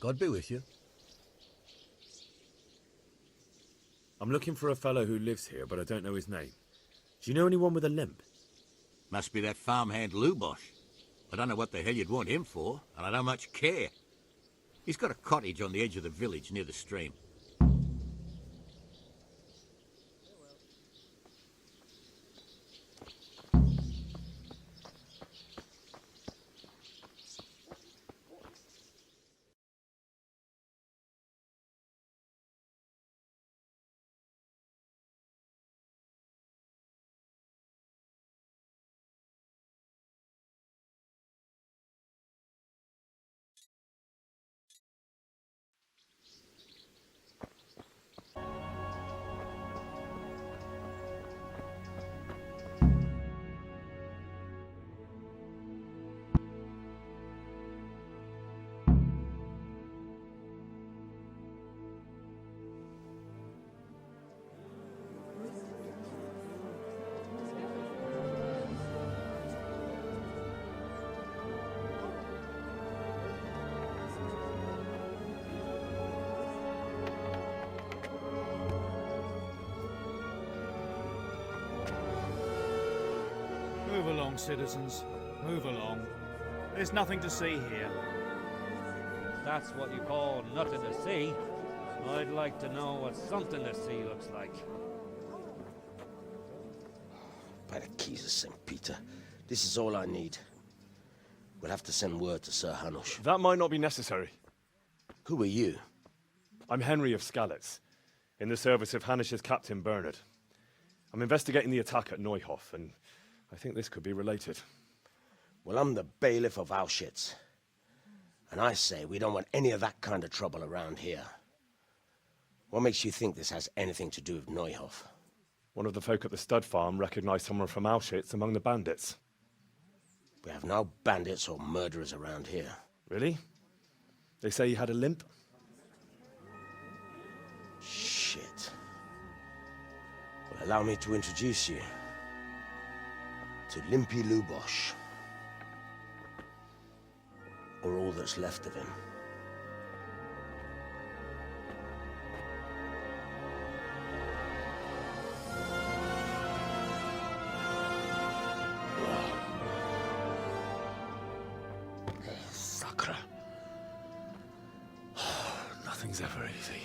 God be with you. I'm looking for a fellow who lives here, but I don't know his name. Do you know anyone with a limp? Must be that farmhand Lubosh. I don't know what the hell you'd want him for, and I don't much care. He's got a cottage on the edge of the village near the stream. Move along, citizens. Move along. There's nothing to see here. That's what you call nothing to see. I'd like to know what something to see looks like. By the keys of St. Peter, this is all I need. We'll have to send word to Sir Hanush. That might not be necessary. Who are you? I'm Henry of Skalitz, in the service of Hanush's Captain Bernard. I'm investigating the attack at Neuhof, and I think this could be related. Well, I'm the bailiff of Auschwitz. And I say we don't want any of that kind of trouble around here. What makes you think this has anything to do with Neuhof? One of the folk at the stud farm recognized someone from Auschwitz among the bandits. We have no bandits or murderers around here. Really? They say he had a limp? Shit. Well, allow me to introduce you to Limpy Lubosh. Or all that's left of him. Sacre. Nothing's ever easy.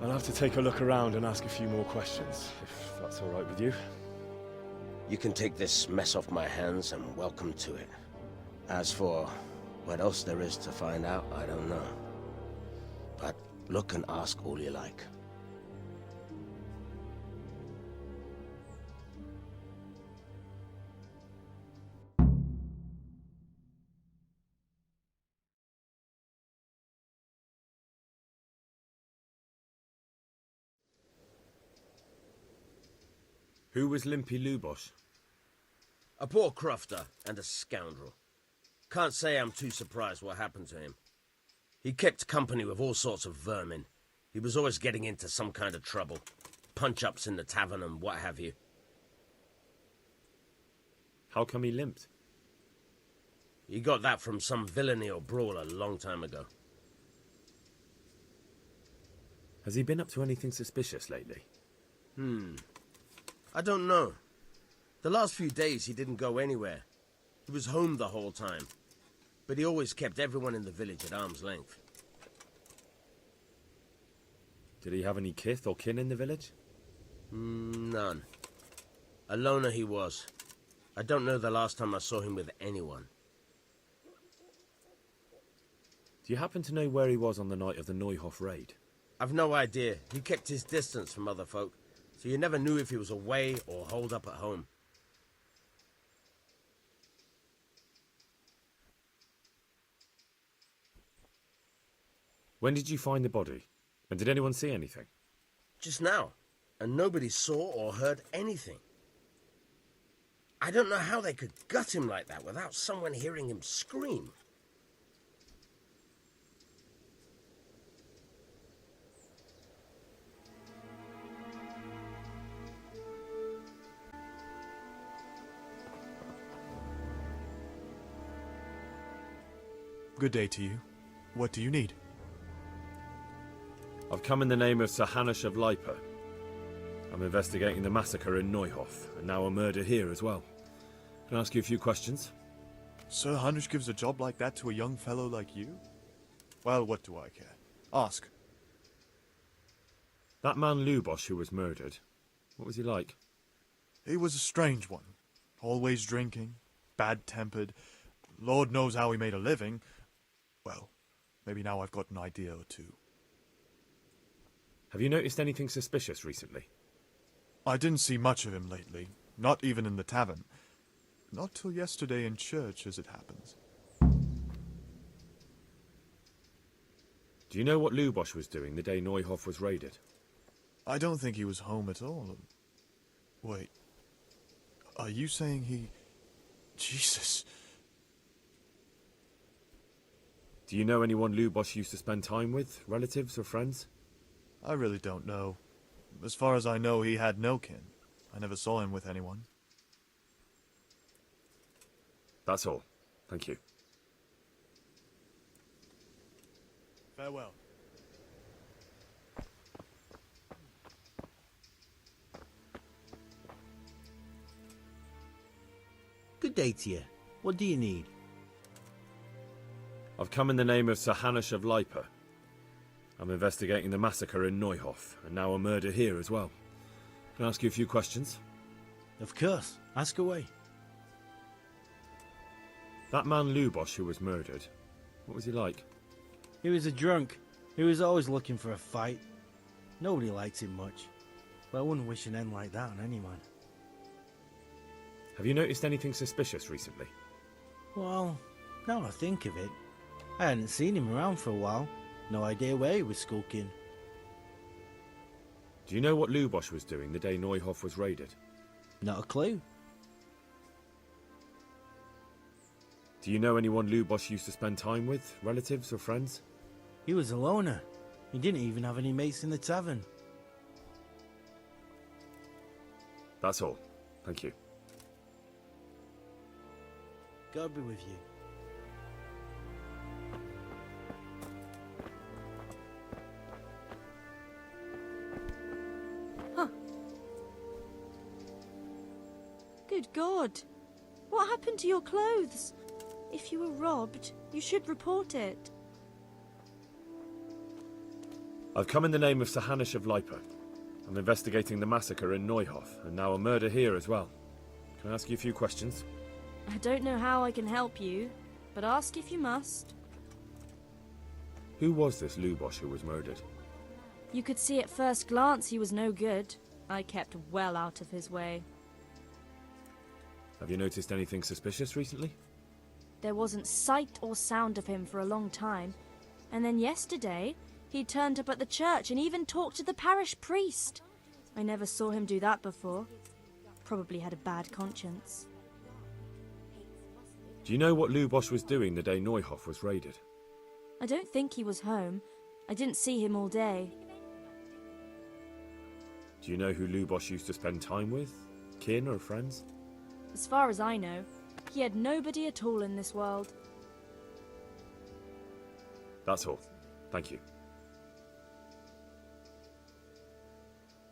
I'll have to take a look around and ask a few more questions, if that's all right with you. You can take this mess off my hands and welcome to it. As for what else there is to find out, I don't know. But look and ask all you like. Who was Limpy Lubosh? A poor crofter and a scoundrel. Can't say I'm too surprised what happened to him. He kept company with all sorts of vermin. He was always getting into some kind of trouble. Punch-ups in the tavern and what have you. How come he limped? He got that from some villainy or brawl a long time ago. Has he been up to anything suspicious lately? I don't know. The last few days he didn't go anywhere. He was home the whole time. But he always kept everyone in the village at arm's length. Did he have any kith or kin in the village? None. A loner he was. I don't know the last time I saw him with anyone. Do you happen to know where he was on the night of the Neuhof raid? I've no idea. He kept his distance from other folk, so you never knew if he was away or holed up at home. When did you find the body? And did anyone see anything? Just now, and nobody saw or heard anything. I don't know how they could gut him like that without someone hearing him scream. Good day to you. What do you need? I've come in the name of Sir Hanush of Lipa. I'm investigating the massacre in Neuhof, and now a murder here as well. Can I ask you a few questions? Sir Hanush gives a job like that to a young fellow like you? Well, what do I care? Ask. That man Lubosh who was murdered, what was he like? He was a strange one. Always drinking, bad-tempered. Lord knows how he made a living. Well, maybe now I've got an idea or two. Have you noticed anything suspicious recently? I didn't see much of him lately, not even in the tavern. Not till yesterday in church, as it happens. Do you know what Lubosh was doing the day Neuhof was raided? I don't think he was home at all. Wait. Are you saying he... Jesus. Do you know anyone Lubosh used to spend time with? Relatives or friends? I really don't know. As far as I know, he had no kin. I never saw him with anyone. That's all. Thank you. Farewell. Good day to you. What do you need? I've come in the name of Sir Hanush of Lipa. I'm investigating the massacre in Neuhof, and now a murder here as well. Can I ask you a few questions? Of course. Ask away. That man Lubosh who was murdered, what was he like? He was a drunk. He was always looking for a fight. Nobody liked him much. But I wouldn't wish an end like that on anyone. Have you noticed anything suspicious recently? Well, now I think of it, I hadn't seen him around for a while. No idea where he was skulking. Do you know what Lubosh was doing the day Neuhof was raided? Not a clue. Do you know anyone Lubosh used to spend time with? Relatives or friends? He was a loner. He didn't even have any mates in the tavern. That's all. Thank you. God be with you. Good God! What happened to your clothes? If you were robbed, you should report it. I've come in the name of Sir Hanush of Lipa. I'm investigating the massacre in Neuhof, and now a murder here as well. Can I ask you a few questions? I don't know how I can help you, but ask if you must. Who was this Lubosh who was murdered? You could see at first glance he was no good. I kept well out of his way. Have you noticed anything suspicious recently? There wasn't sight or sound of him for a long time, and then yesterday he turned up at the church and even talked to the parish priest. I never saw him do that before. Probably had a bad conscience. Do you know what Lubosh was doing the day Neuhof was raided? I don't think he was home. I didn't see him all day. Do you know who Lubosh used to spend time with? Kin or friends? As far as I know, he had nobody at all in this world. That's all. Thank you.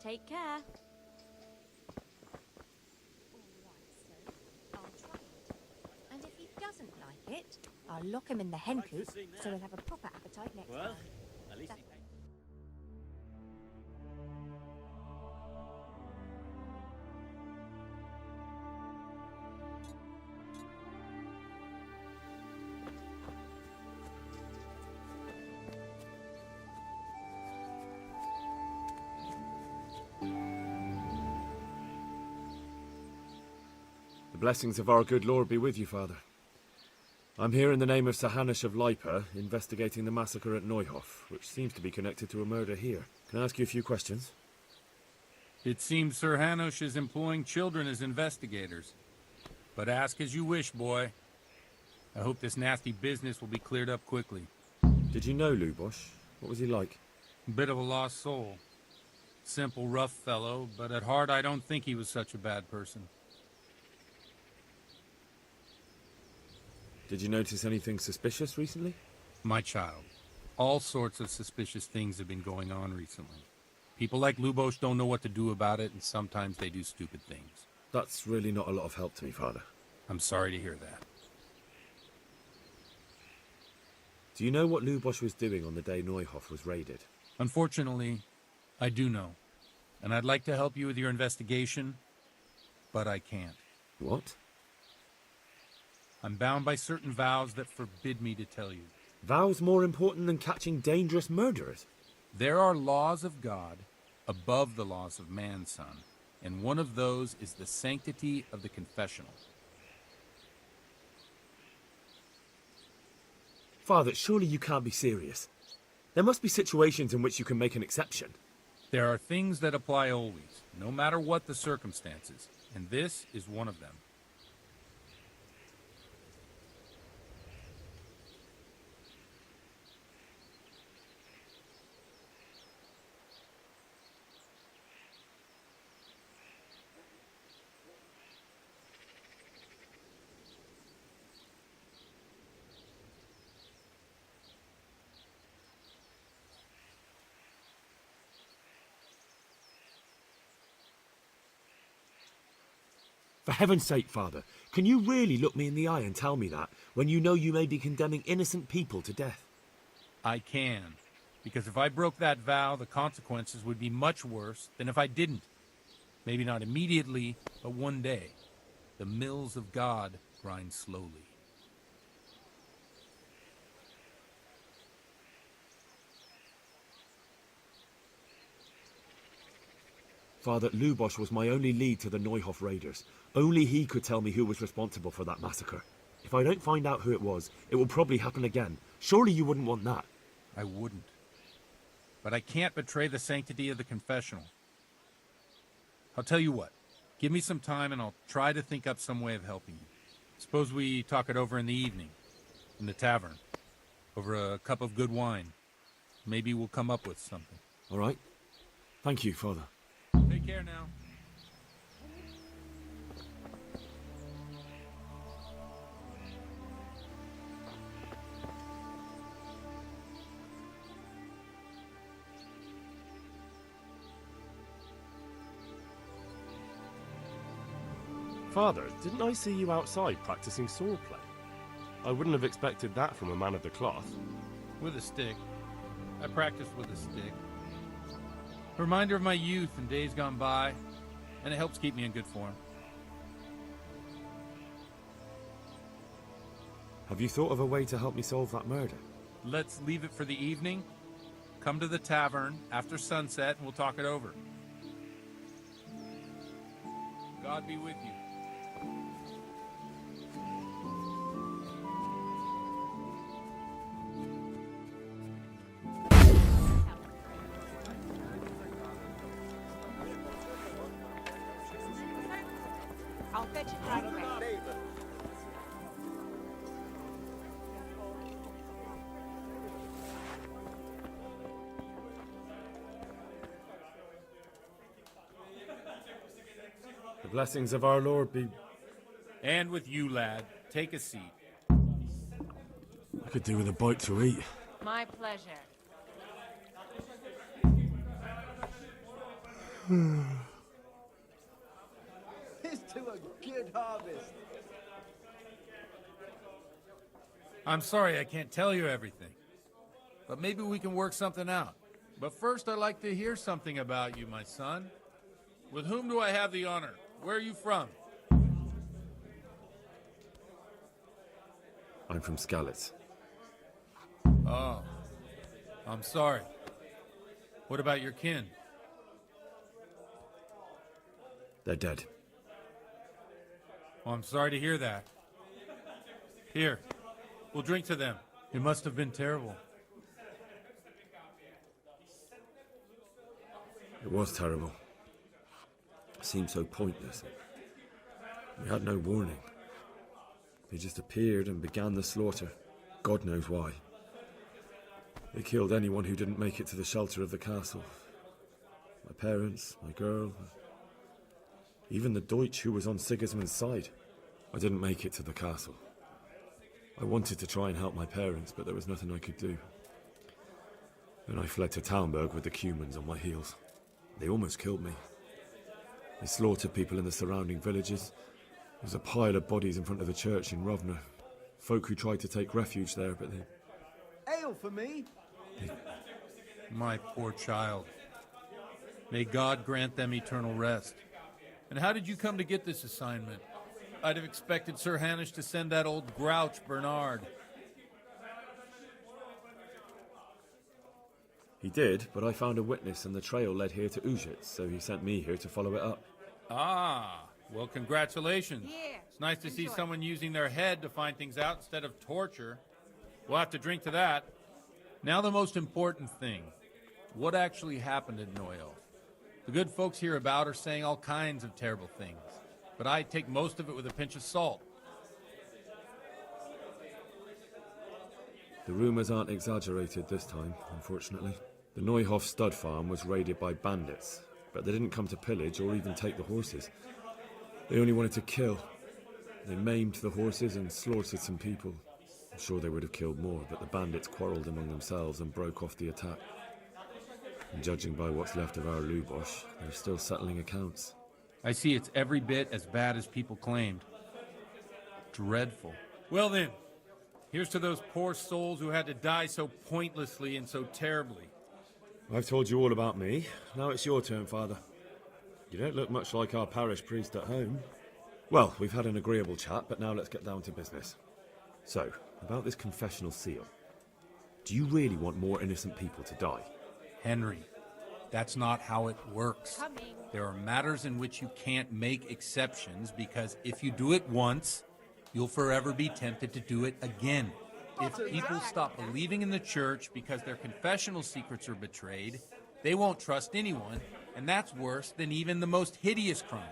Take care. And if he doesn't like it, I'll lock him in the hen coop so he'll have a proper appetite next time. At least The blessings of our good Lord be with you, Father. I'm here in the name of Sir Hanush of Lipa, investigating the massacre at Neuhof, which seems to be connected to a murder here. Can I ask you a few questions? It seems Sir Hanush is employing children as investigators. But ask as you wish, boy. I hope this nasty business will be cleared up quickly. Did you know Lubosh? What was he like? Bit of a lost soul. Simple, rough fellow, but at heart I don't think he was such a bad person. Did you notice anything suspicious recently? My child, all sorts of suspicious things have been going on recently. People like Lubosh don't know what to do about it, and sometimes they do stupid things. That's really not a lot of help to me, Father. I'm sorry to hear that. Do you know what Lubosh was doing on the day Neuhoff was raided? Unfortunately, I do know. And I'd like to help you with your investigation, but I can't. What? I'm bound by certain vows that forbid me to tell you. Vows more important than catching dangerous murderers? There are laws of God above the laws of man, son, and one of those is the sanctity of the confessional. Father, surely you can't be serious. There must be situations in which you can make an exception. There are things that apply always, no matter what the circumstances, and this is one of them. For heaven's sake, Father, can you really look me in the eye and tell me that, when you know you may be condemning innocent people to death? I can, because if I broke that vow, the consequences would be much worse than if I didn't. Maybe not immediately, but one day. The mills of God grind slowly. Father, Lubosh was my only lead to the Neuhoff raiders. Only he could tell me who was responsible for that massacre. If I don't find out who it was, it will probably happen again. Surely you wouldn't want that. I wouldn't. But I can't betray the sanctity of the confessional. I'll tell you what. Give me some time and I'll try to think up some way of helping you. Suppose we talk it over in the evening, in the tavern, over a cup of good wine. Maybe we'll come up with something. All right. Thank you, Father. Take care now. Father, didn't I see you outside practicing swordplay? I wouldn't have expected that from a man of the cloth. With a stick. I practice with a stick. A reminder of my youth and days gone by, and it helps keep me in good form. Have you thought of a way to help me solve that murder? Let's leave it for the evening. Come to the tavern after sunset and we'll talk it over. God be with you. I'll fetch it right away. The blessings of our Lord be... And with you, lad. Take a seat. I could do with a bite to eat. My pleasure. Here's to a good harvest. I'm sorry I can't tell you everything. But maybe we can work something out. But first I'd like to hear something about you, my son. With whom do I have the honor? Where are you from? I'm from Skalitz. Oh. I'm sorry. What about your kin? They're dead. Oh, I'm sorry to hear that. Here, we'll drink to them. It must have been terrible. It was terrible. It seemed so pointless. We had no warning. They just appeared and began the slaughter. God knows why. They killed anyone who didn't make it to the shelter of the castle. My parents, my girl, even the Deutsch who was on Sigismund's side. I didn't make it to the castle. I wanted to try and help my parents, but there was nothing I could do. Then I fled to Talmberg with the Cumans on my heels. They almost killed me. They slaughtered people in the surrounding villages. There was a pile of bodies in front of the church in Rovna. Folk who tried to take refuge there, but they... Ale for me? My poor child. May God grant them eternal rest. And how did you come to get this assignment? I'd have expected Sir Hanish to send that old grouch, Bernard. He did, but I found a witness and the trail led here to Ujit, so he sent me here to follow it up. Ah, well, congratulations. It's nice to see someone using their head to find things out instead of torture. We'll have to drink to that. Now the most important thing. What actually happened at Noyo? The good folks hereabout are saying all kinds of terrible things, but I take most of it with a pinch of salt. The rumours aren't exaggerated this time, unfortunately. The Neuhoff stud farm was raided by bandits, but they didn't come to pillage or even take the horses. They only wanted to kill. They maimed the horses and slaughtered some people. I'm sure they would have killed more, but the bandits quarrelled among themselves and broke off the attack. And judging by what's left of our Lubosh, they're still settling accounts. I see it's every bit as bad as people claimed. Dreadful. Well then, here's to those poor souls who had to die so pointlessly and so terribly. I've told you all about me. Now it's your turn, Father. You don't look much like our parish priest at home. Well, we've had an agreeable chat, but now let's get down to business. So, about this confessional seal. Do you really want more innocent people to die? Henry, that's not how it works. There are matters in which you can't make exceptions because if you do it once, you'll forever be tempted to do it again. If people stop believing in the church because their confessional secrets are betrayed, they won't trust anyone, and that's worse than even the most hideous crime.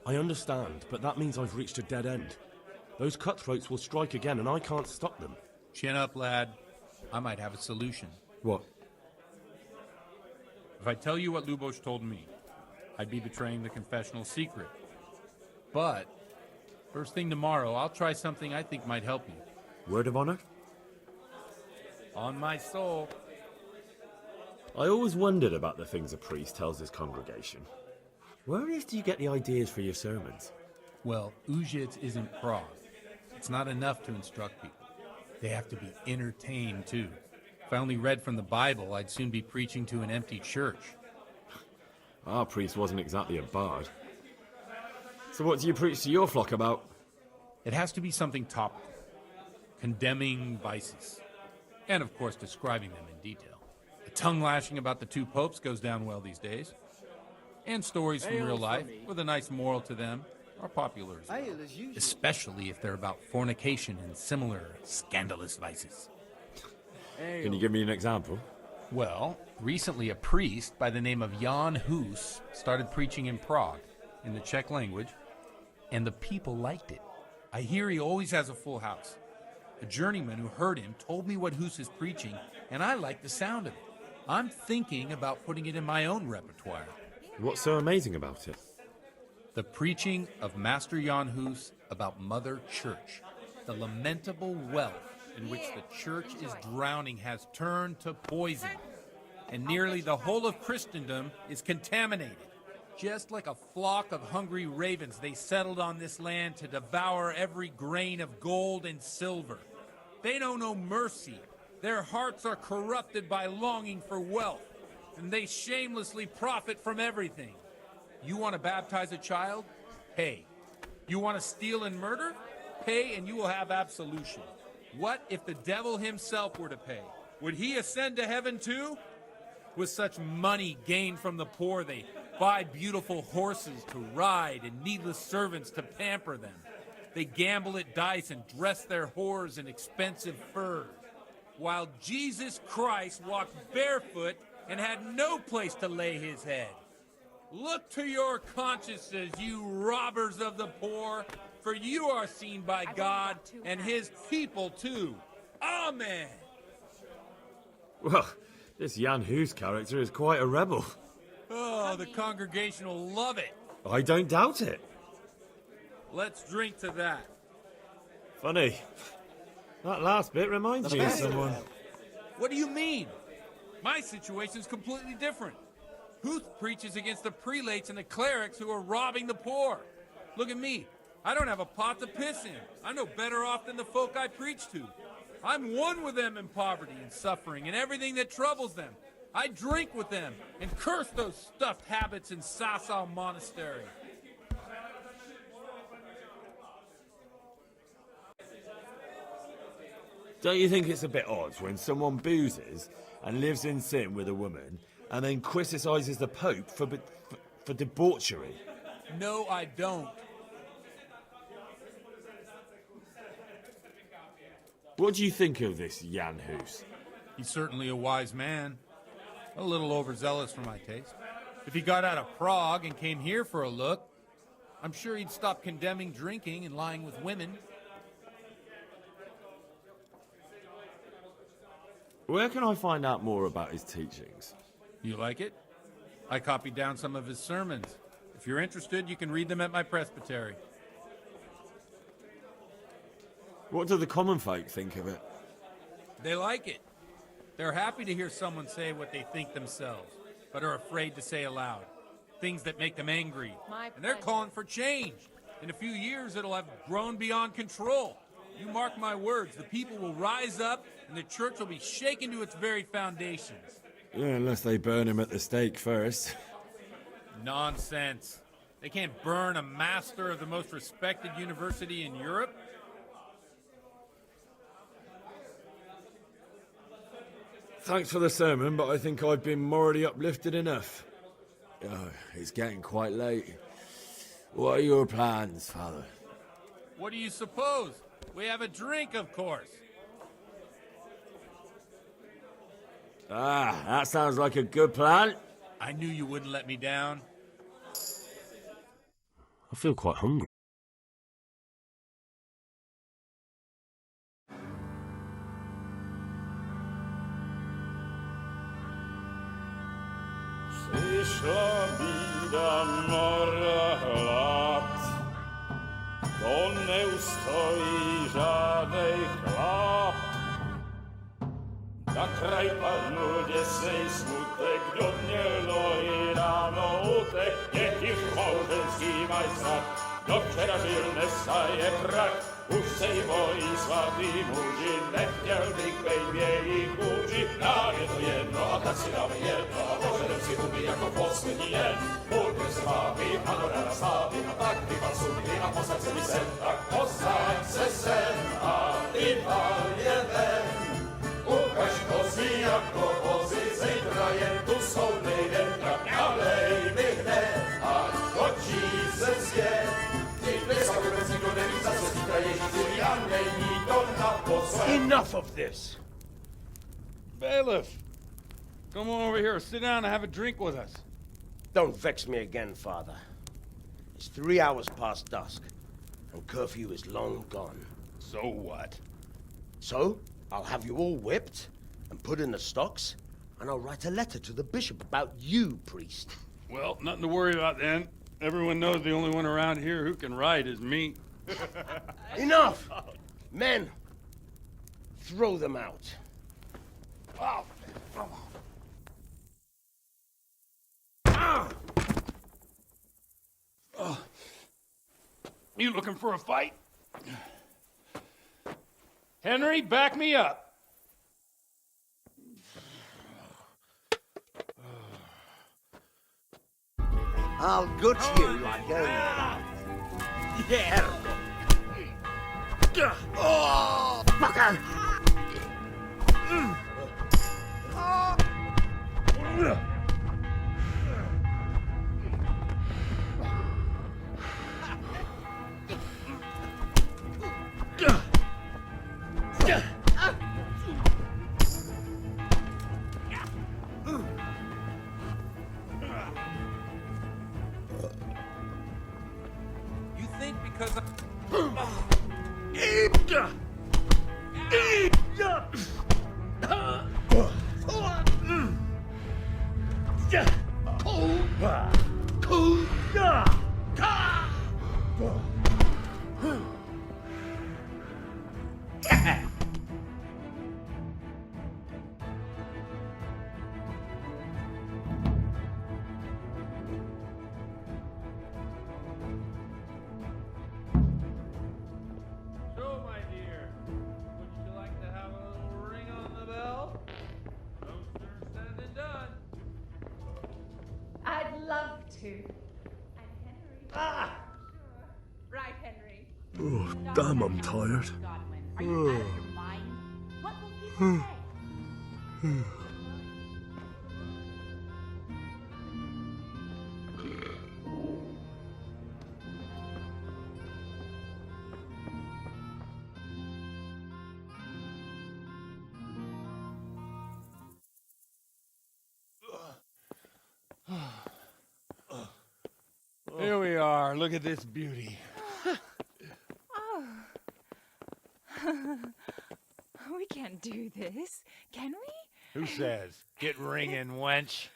I understand, but that means I've reached a dead end. Those cutthroats will strike again, and I can't stop them. Chin up, lad. I might have a solution. What? If I tell you what Lubosh told me, I'd be betraying the confessional secret. But, first thing tomorrow, I'll try something I think might help you. Word of honor? On my soul. I always wondered about the things a priest tells his congregation. Where on earth do you get the ideas for your sermons? Well, Ujits isn't Prague. It's not enough to instruct people. They have to be entertained, too. If I only read from the Bible, I'd soon be preaching to an empty church. Our priest wasn't exactly a bard. So what do you preach to your flock about? It has to be something topical. Condemning vices. And, of course, describing them in detail. A tongue-lashing about the two popes goes down well these days. And stories from real life, with a nice moral to them, are popular as well. Especially if they're about fornication and similar scandalous vices. Can you give me an example? Well, recently a priest by the name of Jan Hus started preaching in Prague, in the Czech language, and the people liked it. I hear he always has a full house. A journeyman who heard him told me what Hus is preaching, and I like the sound of it. I'm thinking about putting it in my own repertoire. What's so amazing about it? The preaching of Master Jan Hus about Mother Church. The lamentable wealth in which the church is drowning has turned to poison. And nearly the whole of Christendom is contaminated. Just like a flock of hungry ravens, they settled on this land to devour every grain of gold and silver. They know no mercy. Their hearts are corrupted by longing for wealth, and they shamelessly profit from everything. You want to baptize a child? Pay. You want to steal and murder? Pay and you will have absolution. What if the devil himself were to pay? Would he ascend to heaven too? With such money gained from the poor, they buy beautiful horses to ride and needless servants to pamper them. They gamble at dice and dress their whores in expensive furs. While Jesus Christ walked barefoot and had no place to lay his head. Look to your consciences, you robbers of the poor, for you are seen by God and his people too. Amen. Well, this Jan Hus character is quite a rebel. Oh, the congregation will love it. I don't doubt it. Let's drink to that. Funny. That last bit reminds me of someone. What do you mean? My situation's completely different. Huth preaches against the prelates and the clerics who are robbing the poor. Look at me. I don't have a pot to piss in. I'm no better off than the folk I preach to. I'm one with them in poverty and suffering and everything that troubles them. I drink with them and curse those stuffed habits in Sasau Monastery. Don't you think it's a bit odd when someone boozes and lives in sin with a woman and then criticises the Pope for debauchery? No, I don't. What do you think of this Jan Hus? He's certainly a wise man. A little overzealous for my taste. If he got out of Prague and came here for a look, I'm sure he'd stop condemning drinking and lying with women. Where can I find out more about his teachings? You like it? I copied down some of his sermons. If you're interested, you can read them at my presbytery. What do the common folk think of it? They like it. They're happy to hear someone say what they think themselves, but are afraid to say aloud. Things that make them angry. And they're calling for change. In a few years, it'll have grown beyond control. You mark my words, the people will rise up and the church will be shaken to its very foundations. Yeah, unless they burn him at the stake first. Nonsense. They can't burn a master of the most respected university in Europe. Thanks for the sermon, but I think I've been morally uplifted enough. Oh, it's getting quite late. What are your plans, Father? What do you suppose? We have a drink, of course. Ah, that sounds like a good plan. I knew you wouldn't let me down. I feel quite hungry. Przyszła bida mora lat, to nie ustoi żadnej chlap. Na kraj panu niesej smutek, do dnielo i rano utek, niech ich małżeński majstrat, do wczera żylne staje krak. Už sejmojí svatý muži, nechtěl bych bejbě jich muži. Nám je to jedno a tak si dáme jedno a požadem si huby jako poslední jen. Budeme se vápy a do rána slávy a tak vypal sudy a posaď se mi sem. Tak posaď se sem a vypal je ven. Ukaž kozy jako vozy, zítra jen tu soudnej den. Tak nalej mi hned a točí se svět. Enough of this! Bailiff! Come on over here, sit down and have a drink with us. Don't vex me again, Father. It's 3 hours past dusk, and curfew is long gone. So what? So, I'll have you all whipped, and put in the stocks, and I'll write a letter to the bishop about you, priest. Well, nothing to worry about then. Everyone knows the only one around here who can write is me. Enough! Men, throw them out. Oh. Oh. You looking for a fight? Henry, back me up. I'll gut you like a... Yeah! Oh, fucker! You think because Oh! Right, Henry. Oh, damn, I'm tired. Godwin, are you out of your mind? What will people say? Here we are. Look at this beauty. Oh. We can't do this, can we? Who says? Get ringing, wench.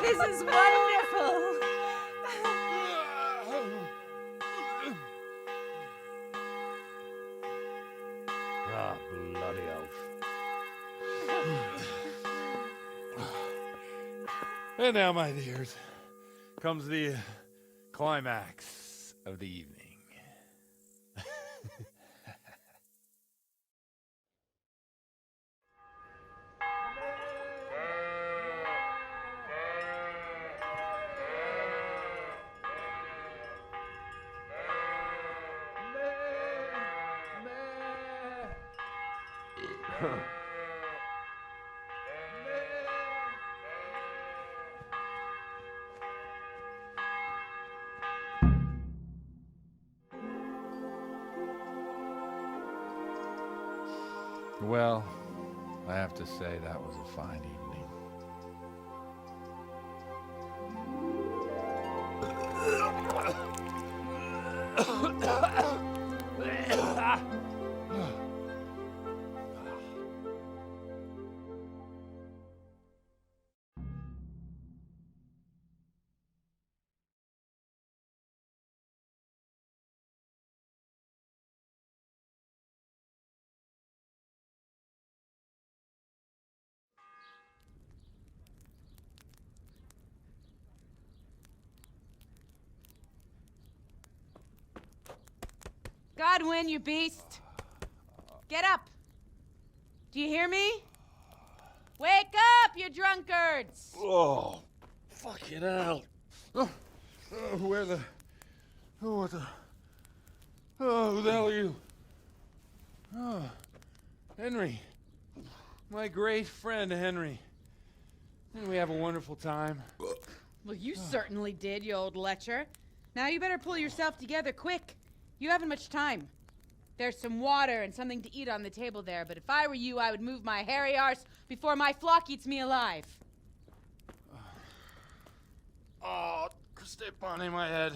This is wonderful. Ah, bloody oath. And now, my dears, comes the climax of the evening. Well, I have to say that was a fine evening. Godwin, you beast! Get up! Do you hear me? Wake up, you drunkards! Oh, fucking hell. Where the... Oh, what the... Oh, who the hell are you? Oh, Henry. My great friend, Henry. Didn't we have a wonderful time? Well, you certainly did, you old lecher. Now you better pull yourself together quick. You haven't much time. There's some water and something to eat on the table there, but if I were you, I would move my hairy arse before my flock eats me alive. Oh, step on in my head.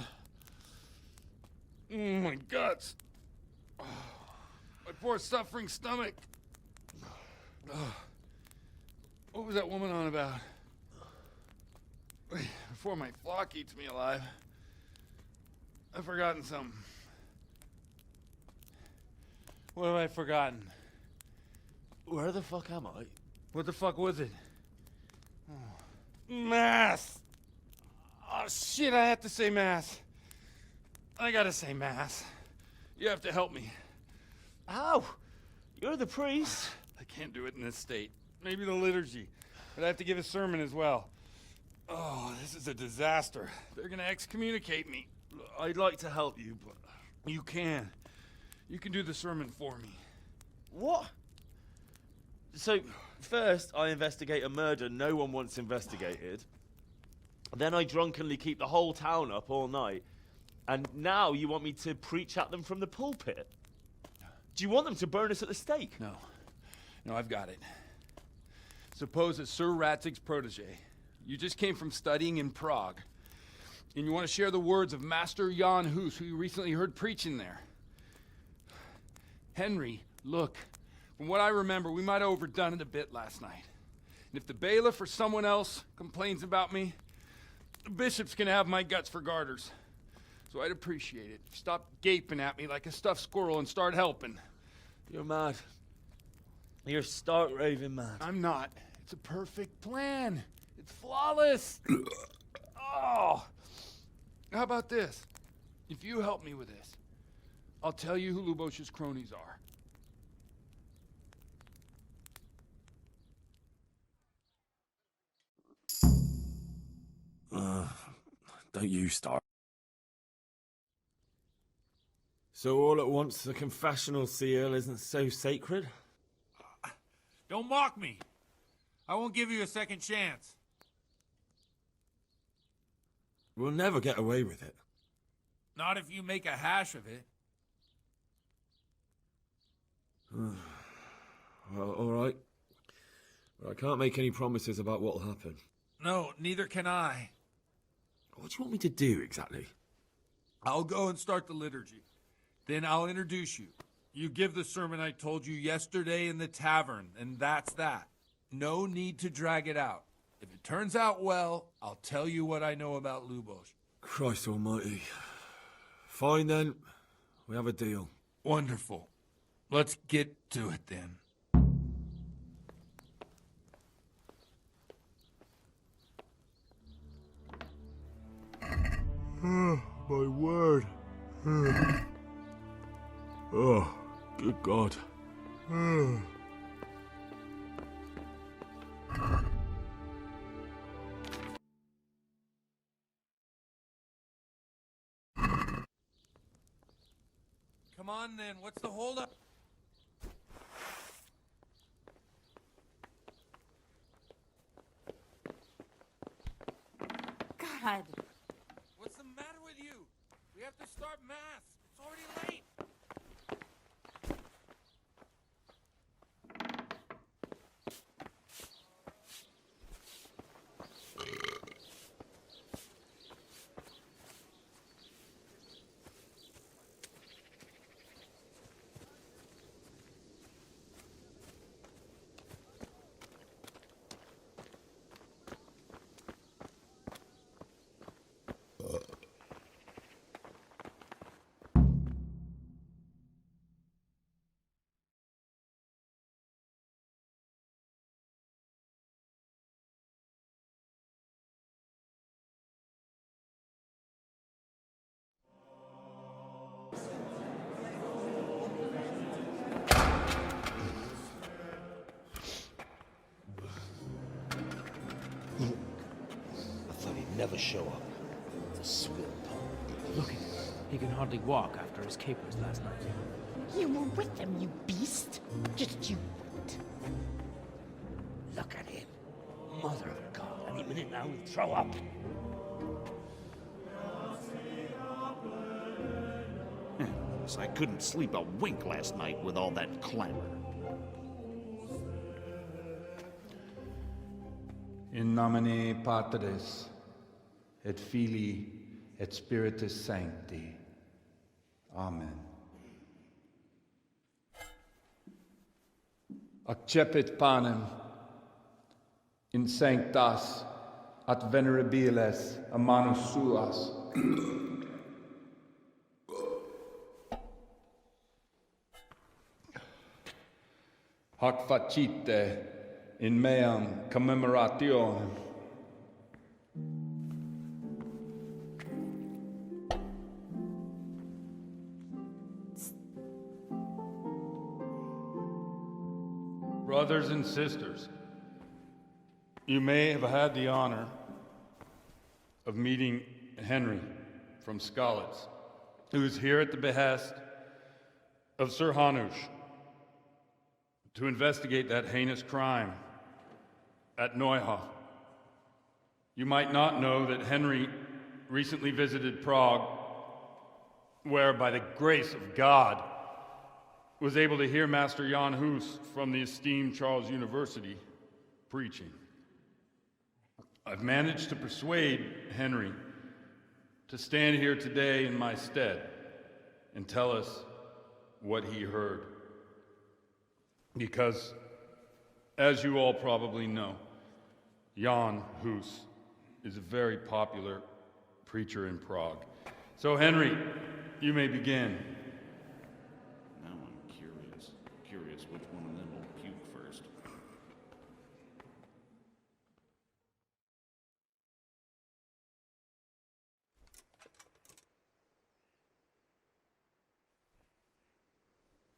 My guts. Oh, my poor suffering stomach. Oh, what was that woman on about? Before my flock eats me alive. I've forgotten something. What have I forgotten? Where the fuck am I? What the fuck was it? Oh. Mass! Oh shit, I have to say mass. I gotta say mass. You have to help me. How? You're the priest. I can't do it in this state. Maybe the liturgy. But I have to give a sermon as well. Oh, this is a disaster. They're gonna excommunicate me. I'd like to help you, but... You can. You can do the sermon for me. What? So, first I investigate a murder no one wants investigated. Then I drunkenly keep the whole town up all night. And now you want me to preach at them from the pulpit? Do you want them to burn us at the stake? No. No, I've got it. Suppose that Sir Ratzig's protege. You just came from studying in Prague. And you want to share the words of Master Jan Hus, who you recently heard preaching there. Henry, look, from what I remember, we might have overdone it a bit last night. And if the bailiff or someone else complains about me, the bishop's gonna have my guts for garters. So I'd appreciate it. Stop gaping at me like a stuffed squirrel and start helping. You're mad. You're stark raving mad. I'm not. It's a perfect plan. It's flawless. Oh. How about this? If you help me with this, I'll tell you who Lubosh's cronies are. Don't you start. So all at once the confessional seal isn't so sacred? Don't mock me. I won't give you a second chance. We'll never get away with it. Not if you make a hash of it. Well, all right. But I can't make any promises about what'll happen. No, neither can I. What do you want me to do, exactly? I'll go and start the liturgy. Then I'll introduce you. You give the sermon I told you yesterday in the tavern, and that's that. No need to drag it out. If it turns out well, I'll tell you what I know about Lubosh. Christ almighty. Fine then. We have a deal. Wonderful. Let's get to it then. Oh, my word. Oh, good God. Come on then, what's the holdup? God. What's the matter with you? We have to start Mass. It's already late. Never show up. The swill punk. Look at him. He can hardly walk after his capers last night. You were with them, you beast. Just you wait. Look at him. Mother of God. Any minute now he'll throw up. Guess I couldn't sleep a wink last night with all that clamor. In nomine Patris, et Filii, et Spiritus Sancti. Amen. Accepit panem in sanctas at venerabiles a manus suas. Hac facite in meam commemorationem. Brothers and sisters, you may have had the honor of meeting Henry from Skalitz, who is here at the behest of Sir Hanush to investigate that heinous crime at Neuhof. You might not know that Henry recently visited Prague, where, by the grace of God, was able to hear Master Jan Hus from the esteemed Charles University preaching. I've managed to persuade Henry to stand here today in my stead and tell us what he heard. Because, as you all probably know, Jan Hus is a very popular preacher in Prague. So, Henry, you may begin. Now I'm curious which one of them will puke first.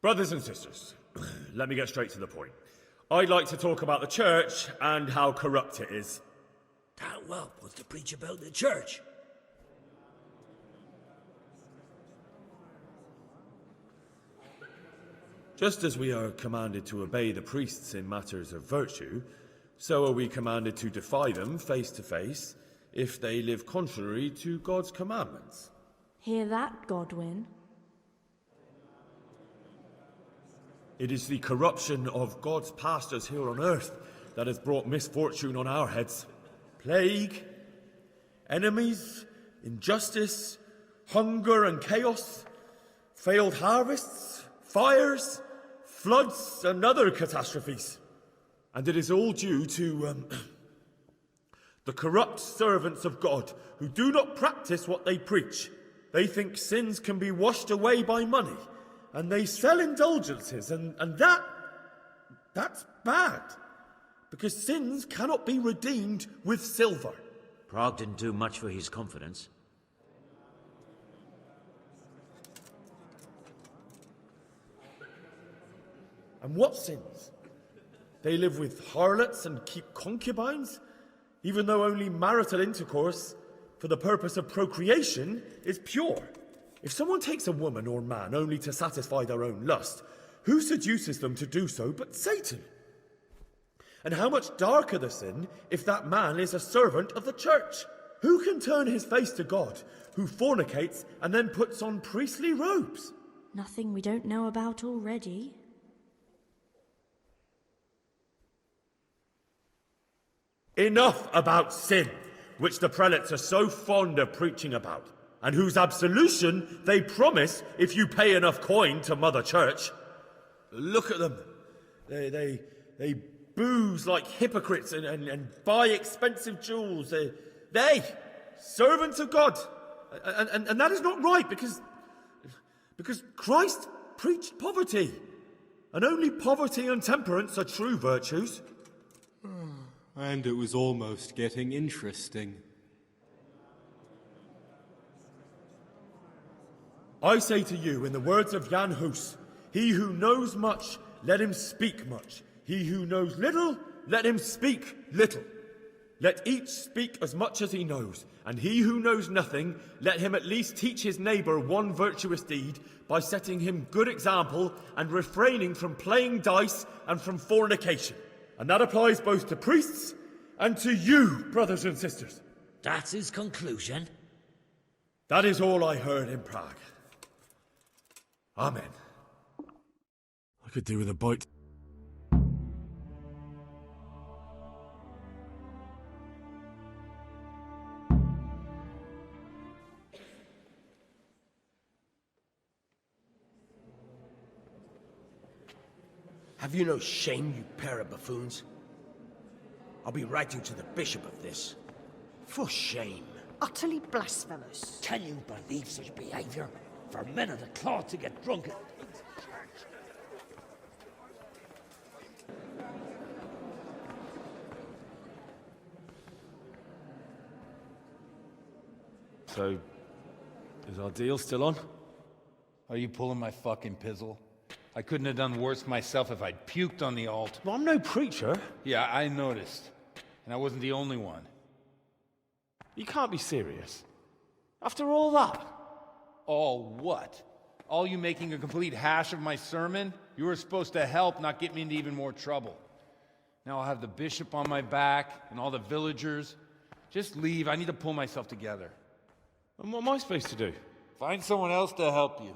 Brothers and sisters, let me get straight to the point. I'd like to talk about the church and how corrupt it is. Well, what's to preach about the church? Just as we are commanded to obey the priests in matters of virtue, so are we commanded to defy them face to face if they live contrary to God's commandments. Hear that, Godwin? It is the corruption of God's pastors here on earth that has brought misfortune on our heads. Plague, enemies, injustice, hunger and chaos, failed harvests, fires, floods and other catastrophes. And it is all due to the corrupt servants of God who do not practice what they preach. They think sins can be washed away by money, and they sell indulgences, and that's bad, because sins cannot be redeemed with silver. Prague didn't do much for his confidence. And what sins? They live with harlots and keep concubines, even though only marital intercourse for the purpose of procreation is pure. If someone takes a woman or man only to satisfy their own lust, who seduces them to do so but Satan? And how much darker the sin if that man is a servant of the church? Who can turn his face to God, who fornicates and then puts on priestly robes? Nothing we don't know about already. Enough about sin, which the prelates are so fond of preaching about, and whose absolution they promise if you pay enough coin to Mother Church. Look at them. They booze like hypocrites and buy expensive jewels. They servants of God. And that is not right, because Christ preached poverty, and only poverty and temperance are true virtues. And it was almost getting interesting. I say to you, in the words of Jan Hus, he who knows much, let him speak much. He who knows little, let him speak little. Let each speak as much as he knows, and he who knows nothing, let him at least teach his neighbour one virtuous deed by setting him good example and refraining from playing dice and from fornication. And that applies both to priests and to you, brothers and sisters. That's his conclusion? That is all I heard in Prague. Amen. I could do with a bite. Have you no shame, you pair of buffoons? I'll be writing to the bishop of this. For shame. Utterly blasphemous. Can you believe such behaviour? For men of the cloth to get drunk at... So, is our deal still on? Are you pulling my fucking pizzle? I couldn't have done worse myself if I'd puked on the altar. Well, I'm no preacher. Yeah, I noticed. And I wasn't the only one. You can't be serious. After all that? All what? All you making a complete hash of my sermon? You were supposed to help, not get me into even more trouble. Now I'll have the bishop on my back and all the villagers. Just leave. I need to pull myself together. And what am I supposed to do? Find someone else to help you.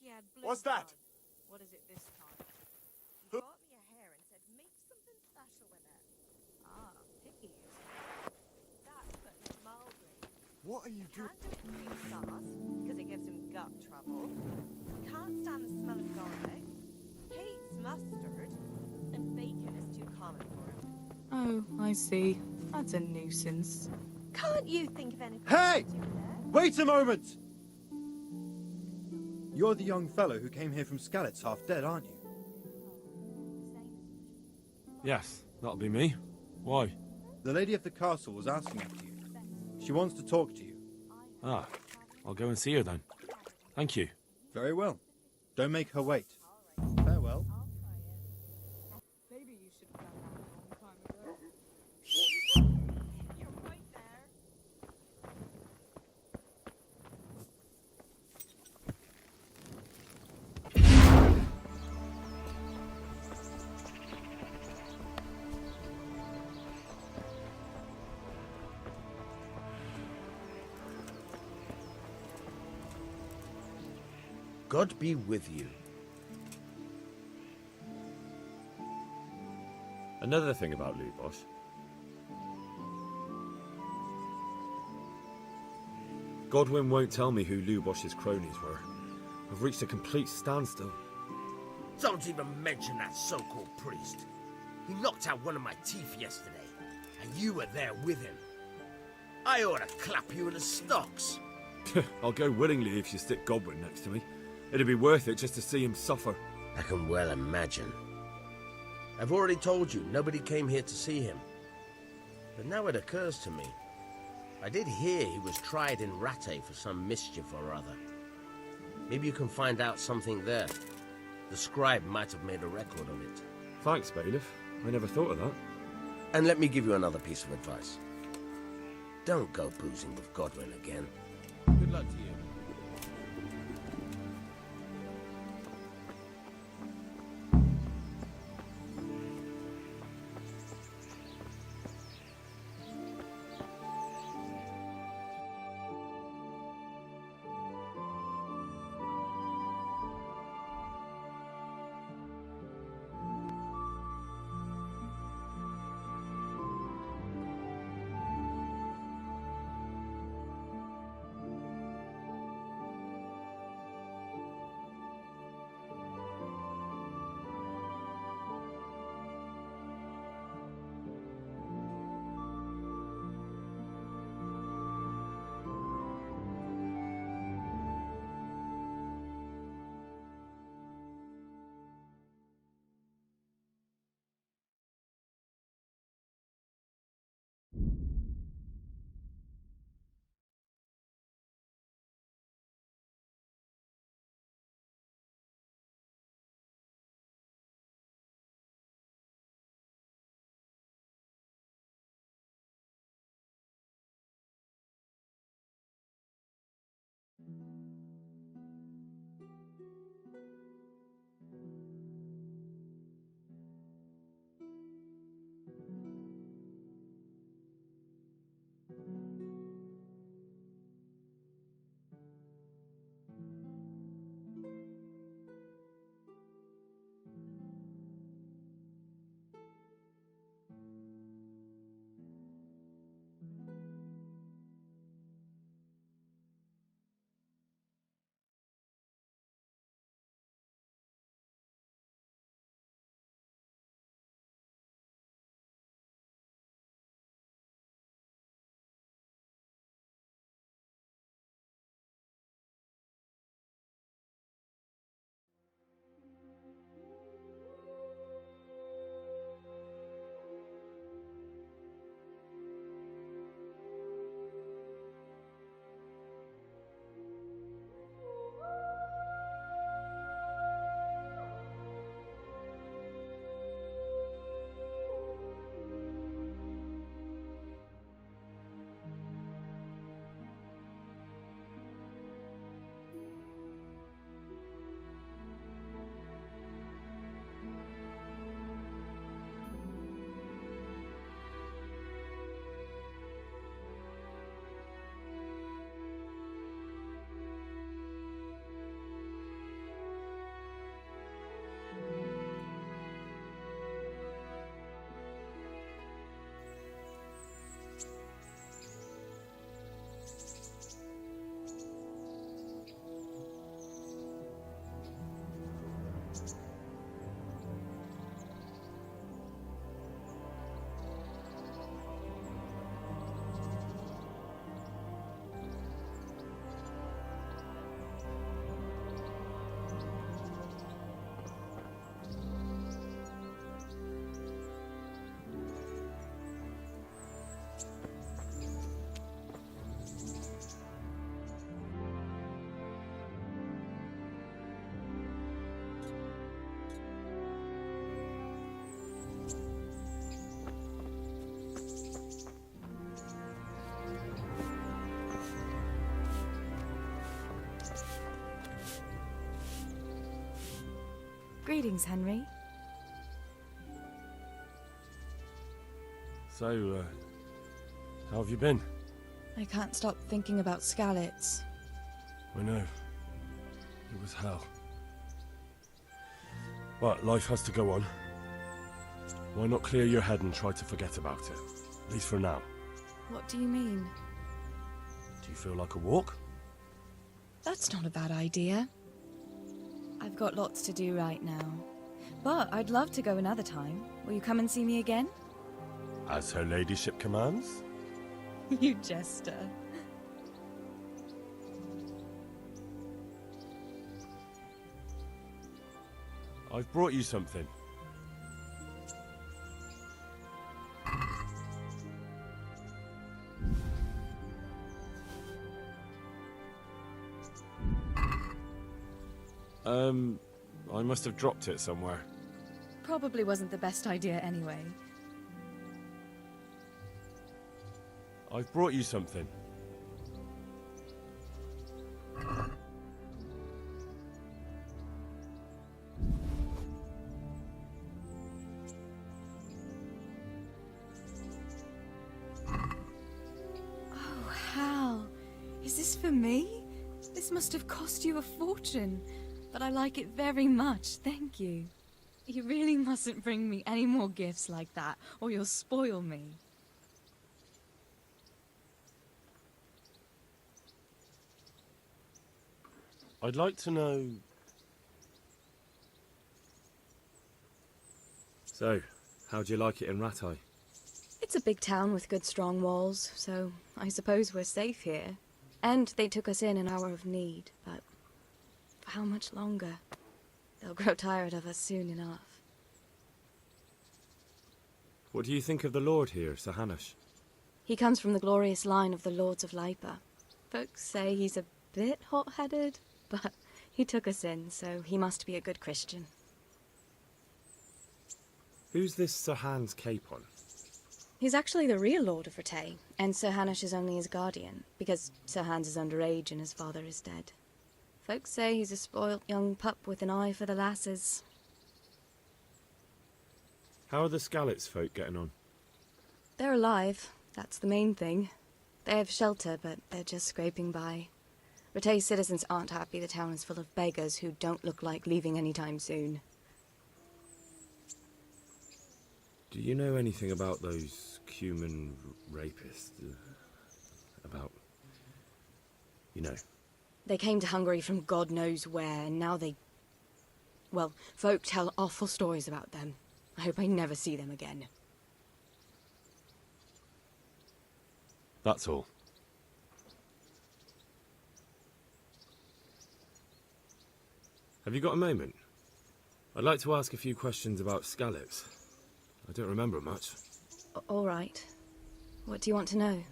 he had blue What's that? blood. What is it this time? He bought me a hair and said make something special with it. Ah, picky is it? That's putting it mildly. What are you doing? Can't do it in cream sauce because it gives him gut trouble. Can't stand the smell of garlic. Hates mustard. And bacon is too common for him. Oh, I see. That's a nuisance. Can't you think of anything? Hey! Wait a moment! You're the young fellow who came here from Skalitz half dead, aren't you? Yes, that'll be me. Why? The lady of the castle was asking after you. She wants to talk to you. Ah, I'll go and see her then. Thank you. Very well. Don't make her wait. Farewell. Maybe you should have done that a long time ago. You're right there. God be with you. Another thing about Lubosh. Godwin won't tell me who Lubosh's cronies were. I've reached a complete standstill. Don't even mention that so-called priest. He knocked out one of my teeth yesterday, and you were there with him. I ought to clap you in the stocks. I'll go willingly if you stick Godwin next to me. It'd be worth it just to see him suffer. I can well imagine. I've already told you, nobody came here to see him. But now it occurs to me. I did hear he was tried in Rattay for some mischief or other. Maybe you can find out something there. The scribe might have made a record of it. Thanks, bailiff. I never thought of that. And let me give you another piece of advice. Don't go boozing with Godwin again. Good luck to you. Greetings, Henry. So, how have you been? I can't stop thinking about Skalitz. I know. It was hell. But life has to go on. Why not clear your head and try to forget about it? At least for now. What do you mean? Do you feel like a walk? That's not a bad idea. I've got lots to do right now. But I'd love to go another time. Will you come and see me again? As her ladyship commands? You jester. I've brought you something. I must have dropped it somewhere. Probably wasn't the best idea anyway. I've brought you something. Oh, Hal. Is this for me? This must have cost you a fortune. But I like it very much, thank you. You really mustn't bring me any more gifts like that, or you'll spoil me. I'd like to know... So, how do you like it in Rattay? It's a big town with good strong walls, so I suppose we're safe here. And they took us in an hour of need, but for how much longer? They'll grow tired of us soon enough. What do you think of the Lord here, Sir Hanush? He comes from the glorious line of the Lords of Lipa. Folks say he's a bit hot-headed, but he took us in, so he must be a good Christian. Who's this Sir Hans Capon? He's actually the real Lord of Rattay, and Sir Hanush is only his guardian, because Sir Hans is underage and his father is dead. Folks say he's a spoilt young pup with an eye for the lasses. How are the Skalitz folk getting on? They're alive, that's the main thing. They have shelter, but they're just scraping by. Rattay citizens aren't happy the town is full of beggars who don't look like leaving anytime soon. Do you know anything about those Cuman rapists? About... you know... They came to Hungary from God knows where, and now they... well, folk tell awful stories about them. I hope I never see them again. That's all. Have you got a moment? I'd like to ask a few questions about Skalitz. I don't remember much. All right. What do you want to know?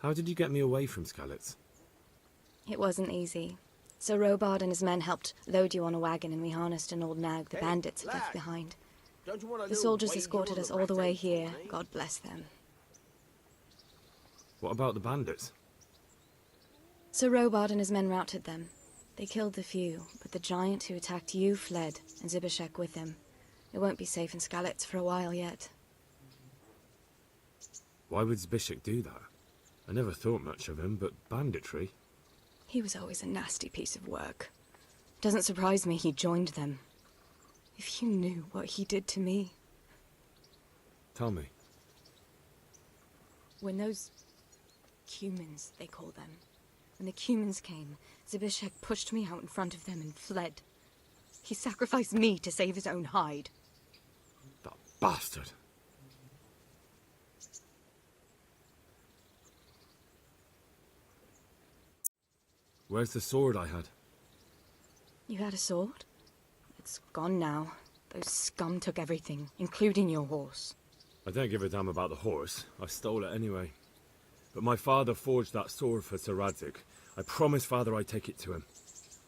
How did you get me away from Skalitz? It wasn't easy. Sir Robard and his men helped load you on a wagon, and we harnessed an old nag the bandits had left behind. The soldiers escorted us all the way here. God bless them. What about the bandits? Sir Robard and his men routed them. They killed the few, but the giant who attacked you fled, and Zibishek with him. It won't be safe in Skalitz for a while yet. Why would Zibishek do that? I never thought much of him, but banditry? He was always a nasty piece of work. Doesn't surprise me he joined them. If you knew what he did to me. Tell me. When those... Cumans, they call them. When the Cumans came, Zibishek pushed me out in front of them and fled. He sacrificed me to save his own hide. That bastard! Where's the sword I had? You had a sword? It's gone now. Those scum took everything, including your horse. I don't give a damn about the horse. I stole it anyway. But my father forged that sword for Sir Radzik. I promised Father I'd take it to him.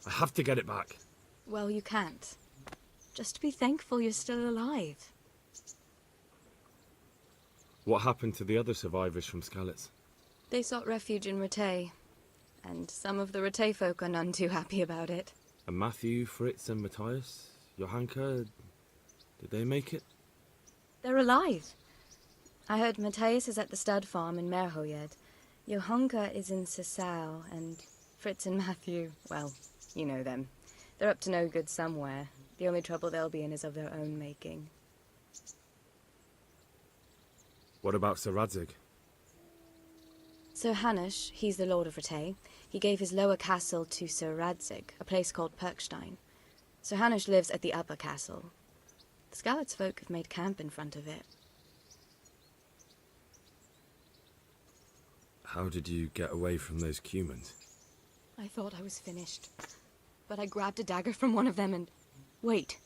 I have to get it back. Well, you can't. Just be thankful you're still alive. What happened to the other survivors from Skalitz? They sought refuge in Rattay. and some of the Rattay folk are none too happy about it. And Matthew, Fritz, and Matthias, Johanka, did they make it? They're alive. I heard Matthias is at the stud farm in Merhojed. Johanka is in Sasau, and Fritz and Matthew, well, you know them. They're up to no good somewhere. The only trouble they'll be in is of their own making. What about Sir Radzig? Sir Hanush, he's the Lord of Rattay. He gave his lower castle to Sir Radzig, a place called Perkstein. Sir Hanush lives at the upper castle. The Skalitz folk have made camp in front of it. How did you get away from those Cumans? I thought I was finished, but I grabbed a dagger from one of them and... Wait,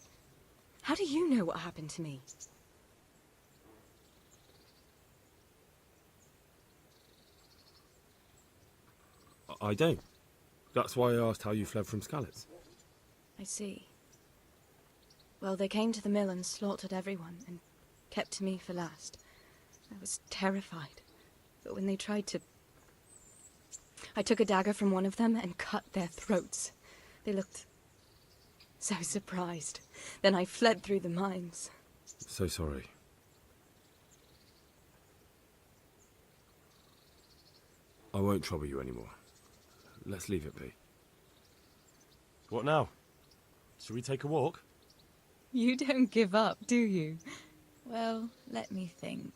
how do you know what happened to me? I don't. That's why I asked how you fled from Skalitz. I see. Well, they came to the mill and slaughtered everyone, and kept me for last. I was terrified, but when they tried to... I took a dagger from one of them and cut their throats. They looked so surprised. Then I fled through the mines. So sorry. I won't trouble you anymore. Let's leave it be. What now? Shall we take a walk? You don't give up, do you? Well, let me think.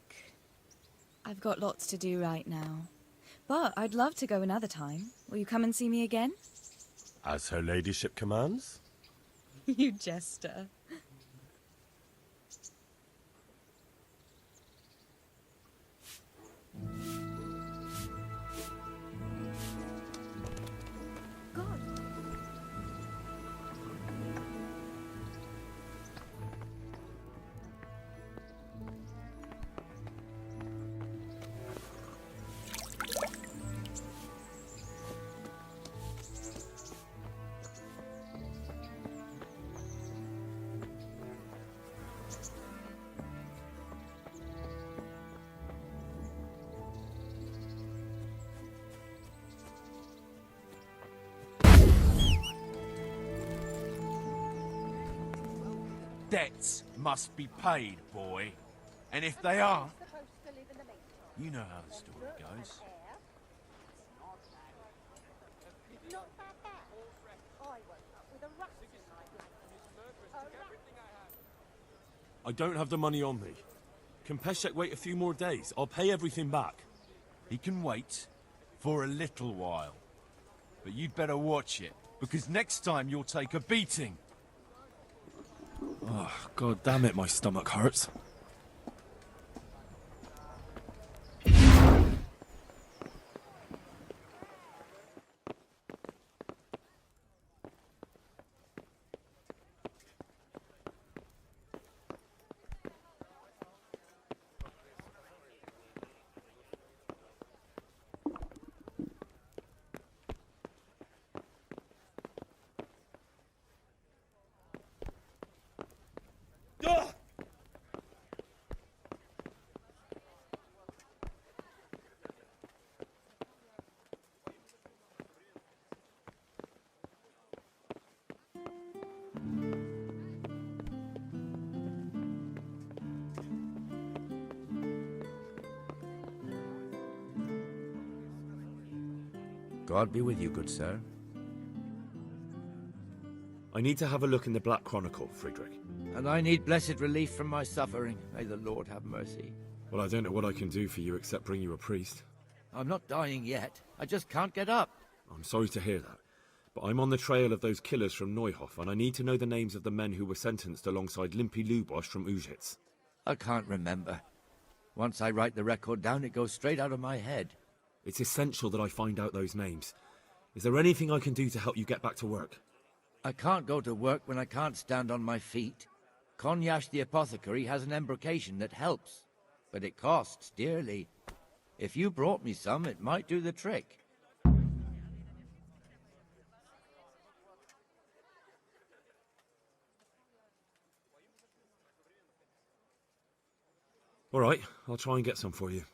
I've got lots to do right now. But I'd love to go another time. Will you come and see me again? As her ladyship commands. You jester. Debts must be paid, boy. And if they aren't, you know how the story goes. I don't have the money on me. Can Peshek wait a few more days? I'll pay everything back. He can wait for a little while. But you'd better watch it, because next time you'll take a beating. Oh, God damn it, my stomach hurts. God be with you, good sir. I need to have a look in the Black Chronicle, Friedrich. And I need blessed relief from my suffering. May the Lord have mercy. Well, I don't know what I can do for you except bring you a priest. I'm not dying yet. I just can't get up. I'm sorry to hear that. But I'm on the trail of those killers from Neuhof, and I need to know the names of the men who were sentenced alongside Limpy Lubosh from Ujitz. I can't remember. Once I write the record down, it goes straight out of my head. It's essential that I find out those names. Is there anything I can do to help you get back to work? I can't go to work when I can't stand on my feet. Konyash the apothecary has an embrocation that helps, but it costs dearly. If you brought me some, it might do the trick. All right, I'll try and get some for you.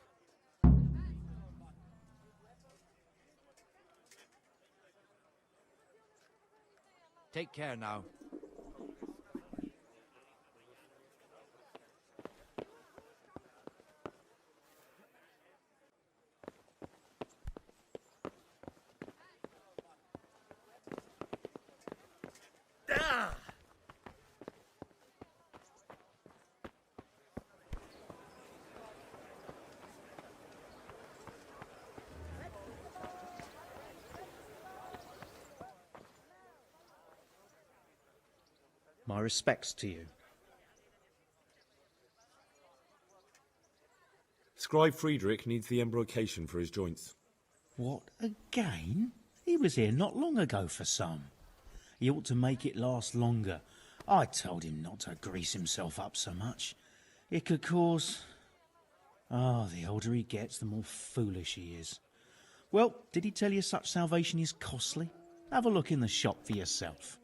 Take care now. My respects to you. Scribe Friedrich needs the embrocation for his joints. What, again? He was here not long ago for some. He ought to make it last longer. I told him not to grease himself up so much. It could cause... the older he gets, the more foolish he is. Well, did he tell you such salvation is costly? Have a look in the shop for yourself.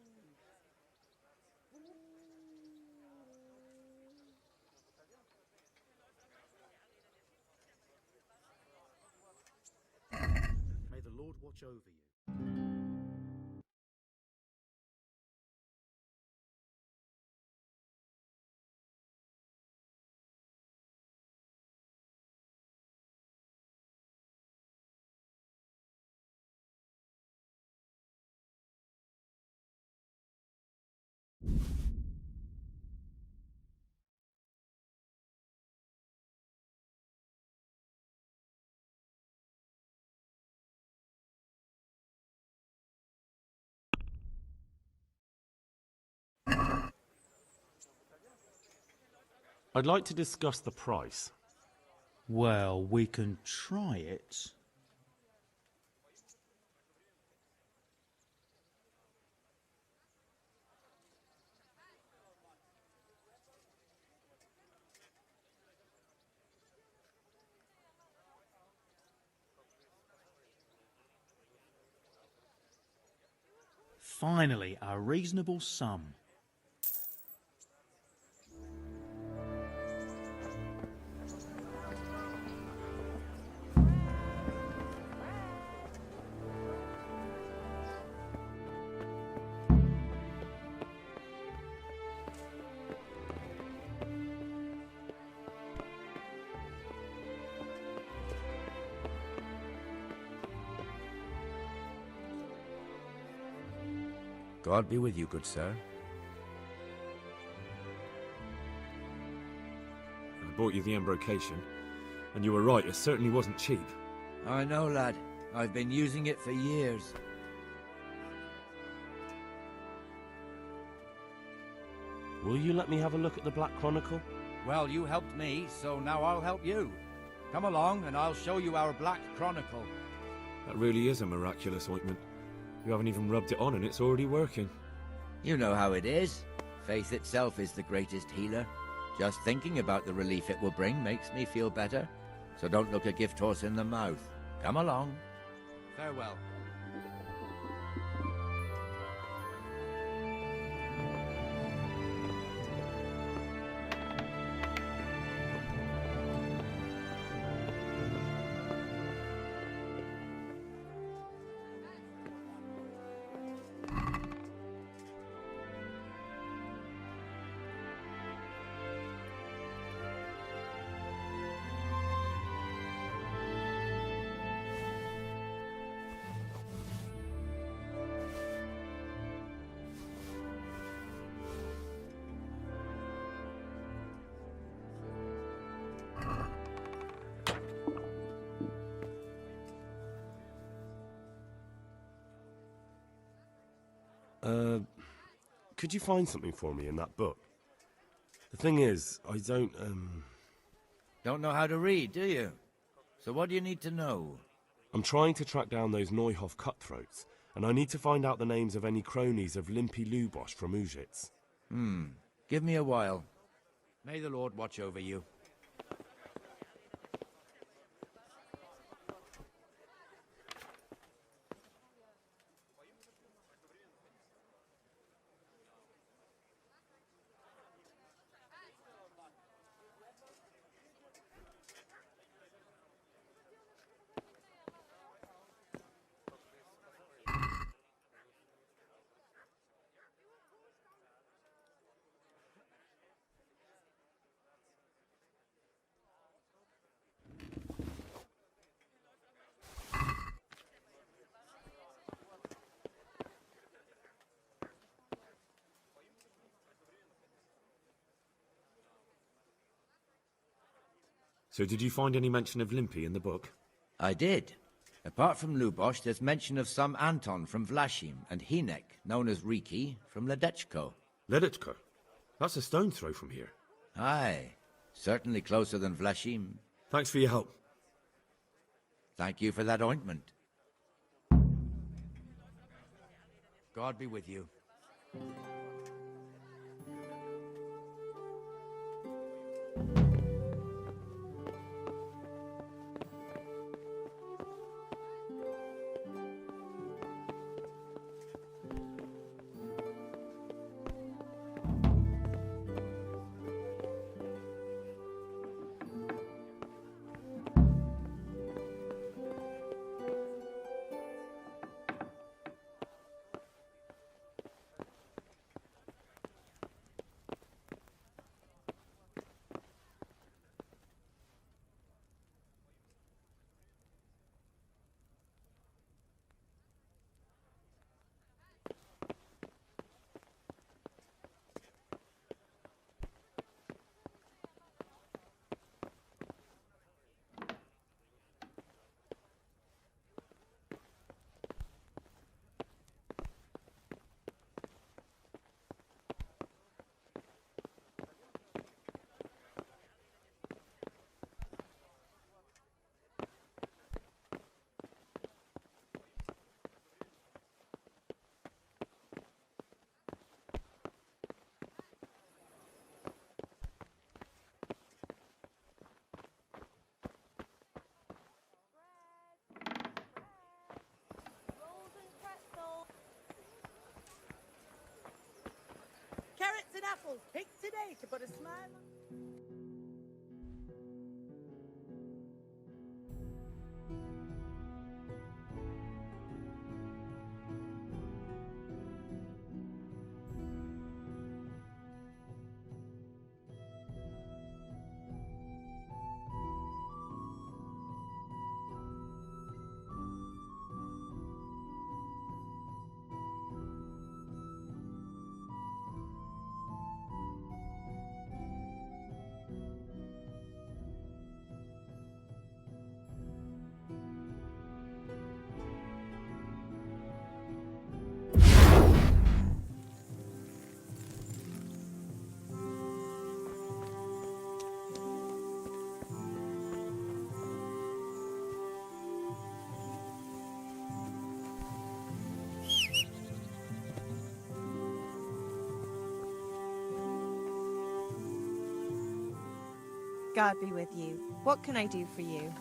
May the Lord watch over you. I'd like to discuss the price. Well, we can try it. Finally, a reasonable sum. God be with you, good sir. I bought you the embrocation, and you were right, it certainly wasn't cheap. I know, lad. I've been using it for years. Will you let me have a look at the Black Chronicle? Well, you helped me, so now I'll help you. Come along, and I'll show you our Black Chronicle. That really is a miraculous ointment. You haven't even rubbed it on and it's already working. You know how it is. Faith itself is the greatest healer. Just thinking about the relief it will bring makes me feel better. So don't look a gift horse in the mouth. Come along. Farewell. Could you find something for me in that book? The thing is, I don't, Don't know how to read, do you? So what do you need to know? I'm trying to track down those Neuhoff cutthroats, and I need to find out the names of any cronies of Limpy Lubosch from Ujitz. Give me a while. May the Lord watch over you. So did you find any mention of Limpy in the book? I did. Apart from Lubosh, there's mention of some Anton from Vlashim and Hinek, known as Riki, from Ledechko. Ledechko? That's a stone's throw from here. Aye. Certainly closer than Vlashim. Thanks for your help. Thank you for that ointment. God be with you. Carrots and apples picked today to put a smile on. God be with you. What can I do for you?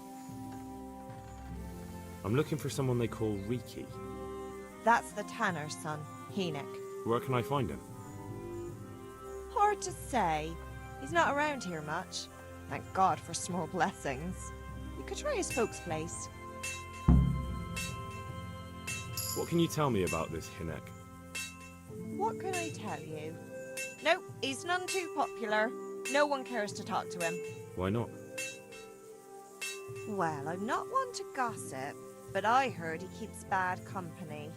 I'm looking for someone they call Riki. That's the tanner's son, Hinek. Where can I find him? Hard to say. He's not around here much. Thank God for small blessings. You could try his folks' place. What can you tell me about this Hinek? What can I tell you? No, he's none too popular. No one cares to talk to him. Why not? Well, I'm not one to gossip, but I heard he keeps bad company.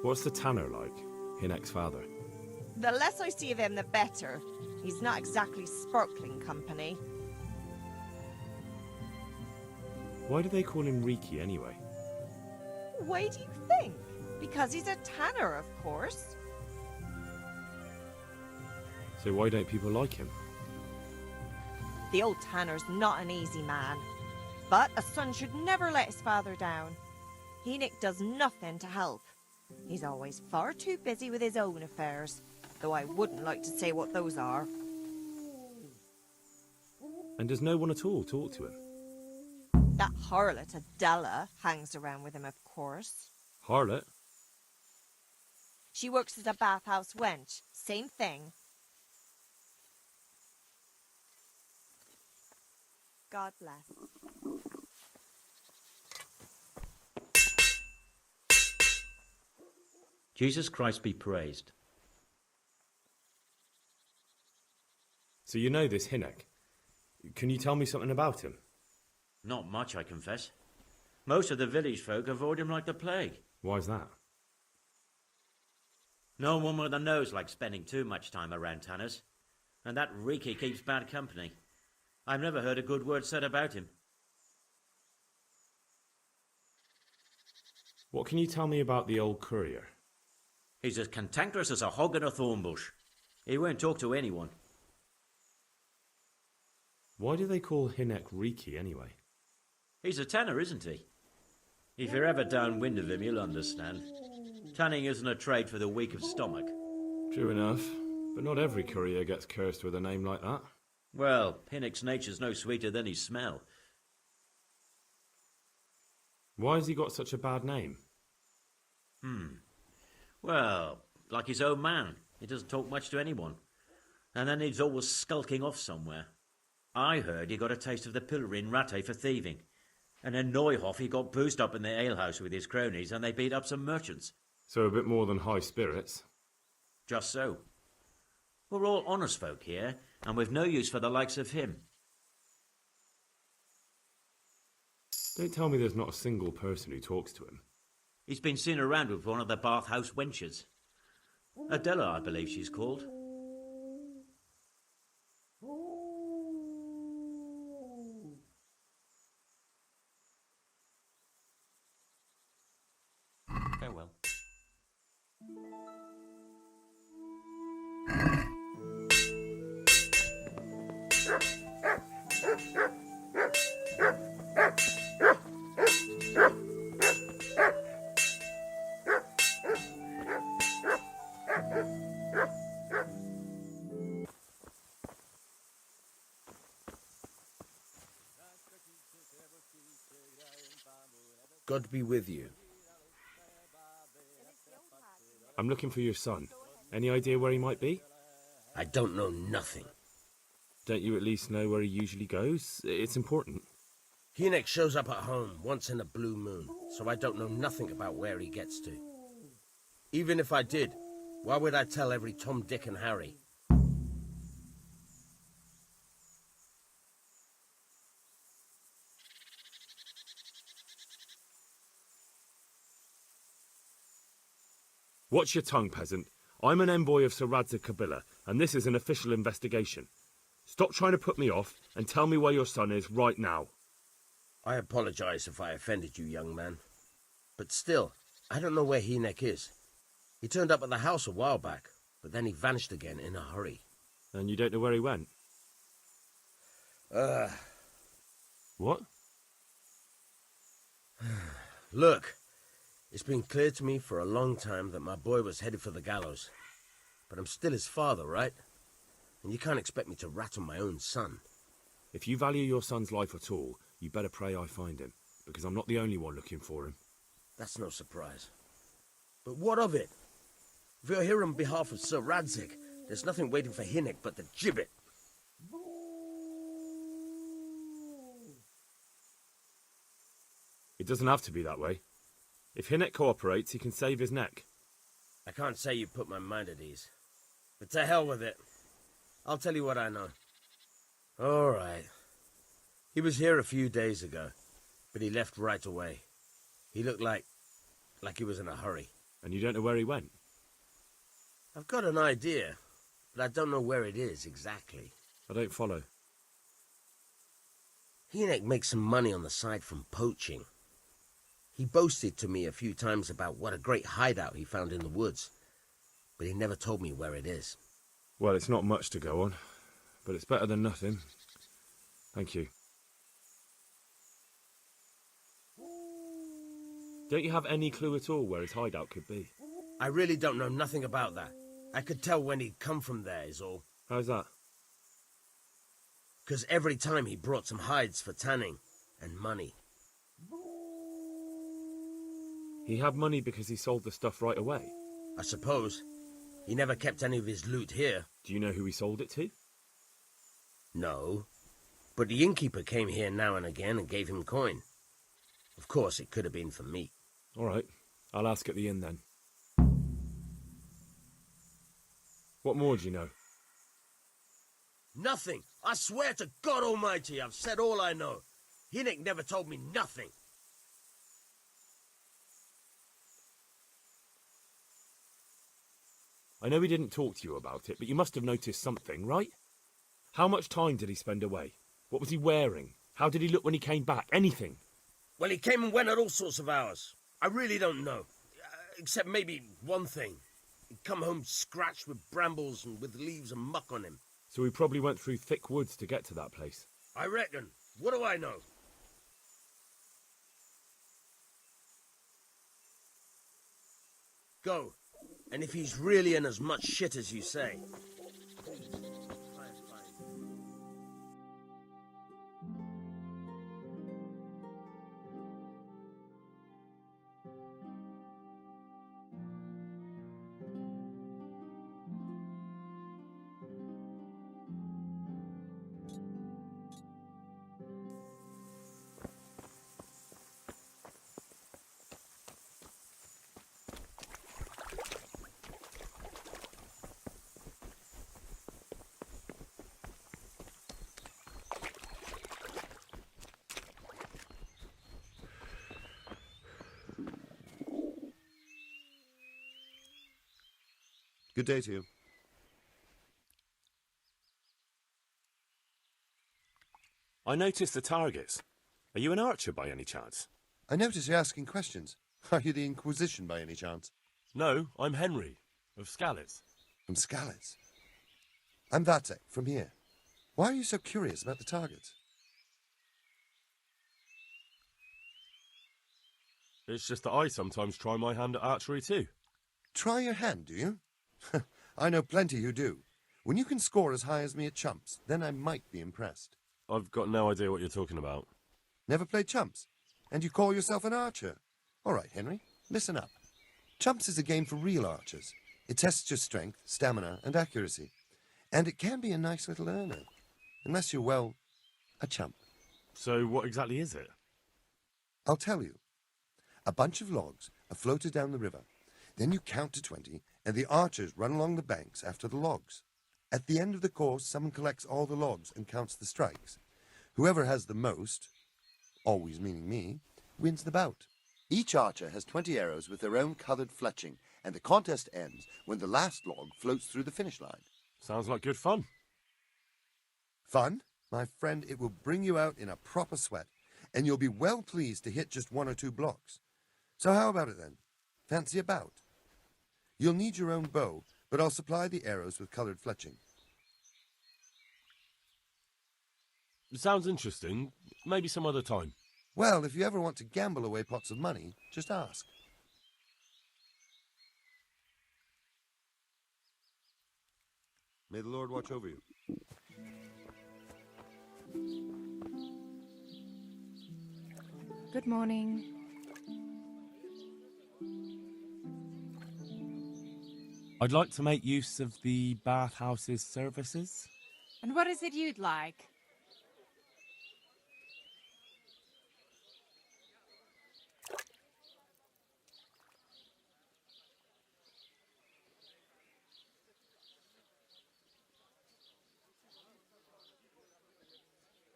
What's the tanner like? Hinek's father. The less I see of him, the better. He's not exactly sparkling company. Why do they call him Riki anyway? Why do you think? Because he's a tanner, of course. So why don't people like him? The old tanner's not an easy man. But a son should never let his father down. Hinek does nothing to help. He's always far too busy with his own affairs, though I wouldn't like to say what those are. And does no one at all talk to him? That harlot Adela hangs around with him, of course. Harlot? She works as a bathhouse wench. Same thing. God bless. Jesus Christ be praised. So you know this Hinek. Can you tell me something about him? Not much, I confess. Most of the village folk avoid him like the plague. Why's that? No one with a nose likes spending too much time around tanners. And that Riki keeps bad company. I've never heard a good word said about him. What can you tell me about the old courier? He's as cantankerous as a hog in a thorn bush. He won't talk to anyone. Why do they call Hinek Riki anyway? He's a tanner, isn't he? If you're ever downwind of him, you'll understand. Tanning isn't a trade for the weak of stomach. True enough, but not every courier gets cursed with a name like that. Well, Hinnick's nature's no sweeter than his smell. Why has he got such a bad name? Well, like his own man. He doesn't talk much to anyone. And then he's always skulking off somewhere. I heard he got a taste of the pillory in Rattay for thieving. And in Neuhoff he got boozed up in the alehouse with his cronies and they beat up some merchants. So a bit more than high spirits. Just so. We're all honest folk here, and we've no use for the likes of him. Don't tell me there's not a single person who talks to him. He's been seen around with one of the bathhouse wenches. Adela, I believe she's called. Farewell. God be with you. I'm looking for your son. Any idea where he might be? I don't know nothing. Don't you at least know where he usually goes? It's important. Hinek shows up at home once in a blue moon, so I don't know nothing about where he gets to. Even if I did, why would I tell every Tom, Dick and Harry? Watch your tongue, peasant. I'm an envoy of Sir Radzig Kobyla, and this is an official investigation. Stop trying to put me off, and tell me where your son is right now. I apologize if I offended you, young man. But still, I don't know where Hinek is. He turned up at the house a while back, but then he vanished again in a hurry. And you don't know where he went? What? Look, it's been clear to me for a long time that my boy was headed for the gallows. But I'm still his father, right? And you can't expect me to rat on my own son. If you value your son's life at all, you better pray I find him, because I'm not the only one looking for him. That's no surprise. But what of it? If you're here on behalf of Sir Radzig, there's nothing waiting for Hinek but the gibbet. It doesn't have to be that way. If Hinek cooperates, he can save his neck. I can't say you put my mind at ease. But to hell with it. I'll tell you what I know. All right. He was here a few days ago, but he left right away. He looked like he was in a hurry. And you don't know where he went? I've got an idea, but I don't know where it is exactly. I don't follow. Hinek makes some money on the side from poaching. He boasted to me a few times about what a great hideout he found in the woods, but he never told me where it is. Well, it's not much to go on, but it's better than nothing. Thank you. Don't you have any clue at all where his hideout could be? I really don't know nothing about that. I could tell when he'd come from there, is all. How's that? 'Cause every time he brought some hides for tanning and money. He had money because he sold the stuff right away? I suppose. He never kept any of his loot here. Do you know who he sold it to? No. But the innkeeper came here now and again and gave him coin. Of course, it could have been for meat. All right. I'll ask at the inn then. What more do you know? Nothing. I swear to God Almighty, I've said all I know. Hinek never told me nothing. I know he didn't talk to you about it, but you must have noticed something, right? How much time did he spend away? What was he wearing? How did he look when he came back? Anything? Well, he came and went at all sorts of hours. I really don't know. Except maybe one thing. He'd come home scratched with brambles and with leaves and muck on him. So he probably went through thick woods to get to that place. I reckon. What do I know? Go. And if he's really in as much shit as you say... Good day to you. I noticed the targets. Are you an archer by any chance? I notice you're asking questions. Are you the Inquisition by any chance? No, I'm Henry, of Scalitz. From Scalitz? I'm Vatek, from here. Why are you so curious about the targets? It's just that I sometimes try my hand at archery too. Try your hand, do you? I know plenty who do. When you can score as high as me at chumps, then I might be impressed. I've got no idea what you're talking about. Never played chumps? And you call yourself an archer? All right, Henry, listen up. Chumps is a game for real archers. It tests your strength, stamina, and accuracy. And it can be a nice little earner. Unless you're, well, a chump. So what exactly is it? I'll tell you. A bunch of logs are floated down the river. Then you count to 20, and the archers run along the banks after the logs. At the end of the course, someone collects all the logs and counts the strikes. Whoever has the most, always meaning me, wins the bout. Each archer has 20 arrows with their own coloured fletching, and the contest ends when the last log floats through the finish line. Sounds like good fun. Fun? My friend, it will bring you out in a proper sweat, and you'll be well pleased to hit just 1 or 2 blocks. So how about it then? Fancy a bout? You'll need your own bow, but I'll supply the arrows with coloured fletching. Sounds interesting. Maybe some other time. Well, if you ever want to gamble away pots of money, just ask. May the Lord watch over you. Good morning. I'd like to make use of the bathhouse's services. And what is it you'd like?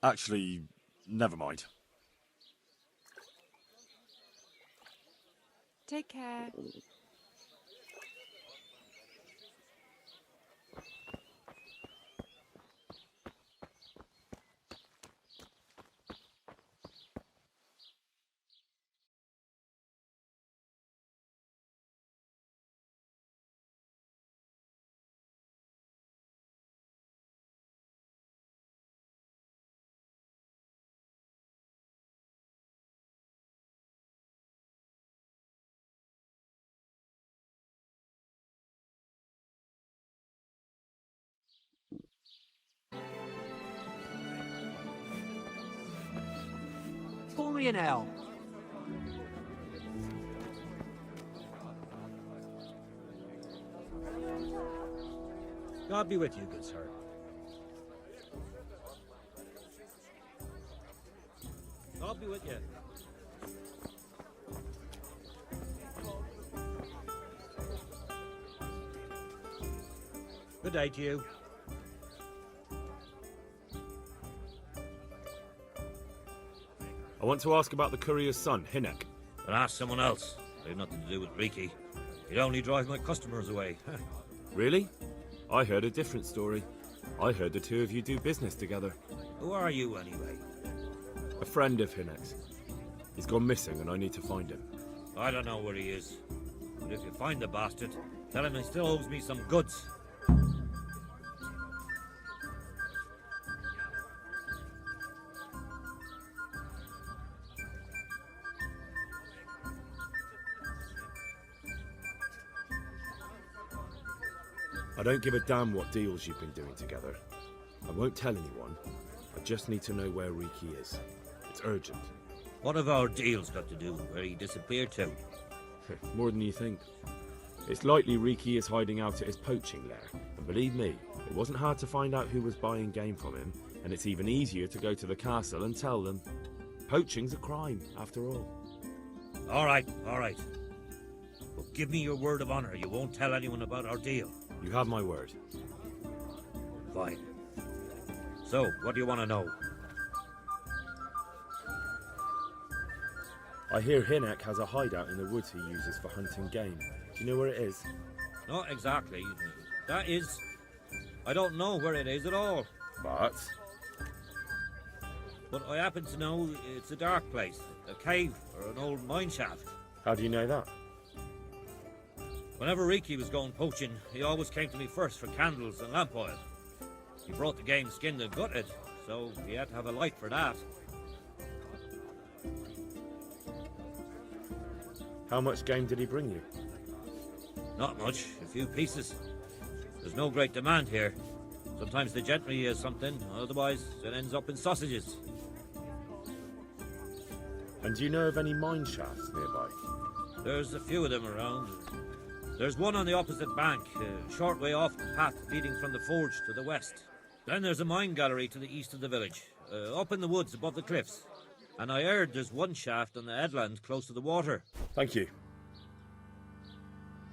Actually, never mind. Take care. Pour me an ale. God be with you, good sir. God be with you. Good day to you. I want to ask about the courier's son, Hinek. But ask someone else. I have nothing to do with Riki. He'd only drive my customers away. Really? I heard a different story. I heard the two of you do business together. Who are you, anyway? A friend of Hinek's. He's gone missing and I need to find him. I don't know where he is. But if you find the bastard, tell him he still owes me some goods. I don't give a damn what deals you've been doing together. I won't tell anyone. I just need to know where Riki is. It's urgent. What have our deals got to do with where he disappeared to? More than you think. It's likely Riki is hiding out at his poaching lair. And believe me, it wasn't hard to find out who was buying game from him, and it's even easier to go to the castle and tell them. Poaching's a crime, after all. All right. But give me your word of honor you won't tell anyone about our deal. You have my word. Fine. So, what do you want to know? I hear Hinek has a hideout in the woods he uses for hunting game. Do you know where it is? Not exactly. That is... I don't know where it is at all. But I happen to know it's a dark place. A cave or an old mine shaft. How do you know that? Whenever Riki was going poaching, he always came to me first for candles and lamp oil. He brought the game skinned and gutted, so he had to have a light for that. How much game did he bring you? Not much, a few pieces. There's no great demand here. Sometimes the gentry has something, otherwise it ends up in sausages. And do you know of any mine shafts nearby? There's a few of them around. There's one on the opposite bank, a short way off the path leading from the forge to the west. Then there's a mine gallery to the east of the village, up in the woods above the cliffs. And I heard there's one shaft on the headland close to the water. Thank you.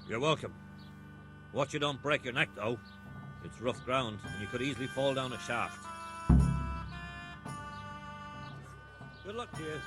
You're welcome. Watch you don't break your neck, though. It's rough ground, and you could easily fall down a shaft. Good luck to you.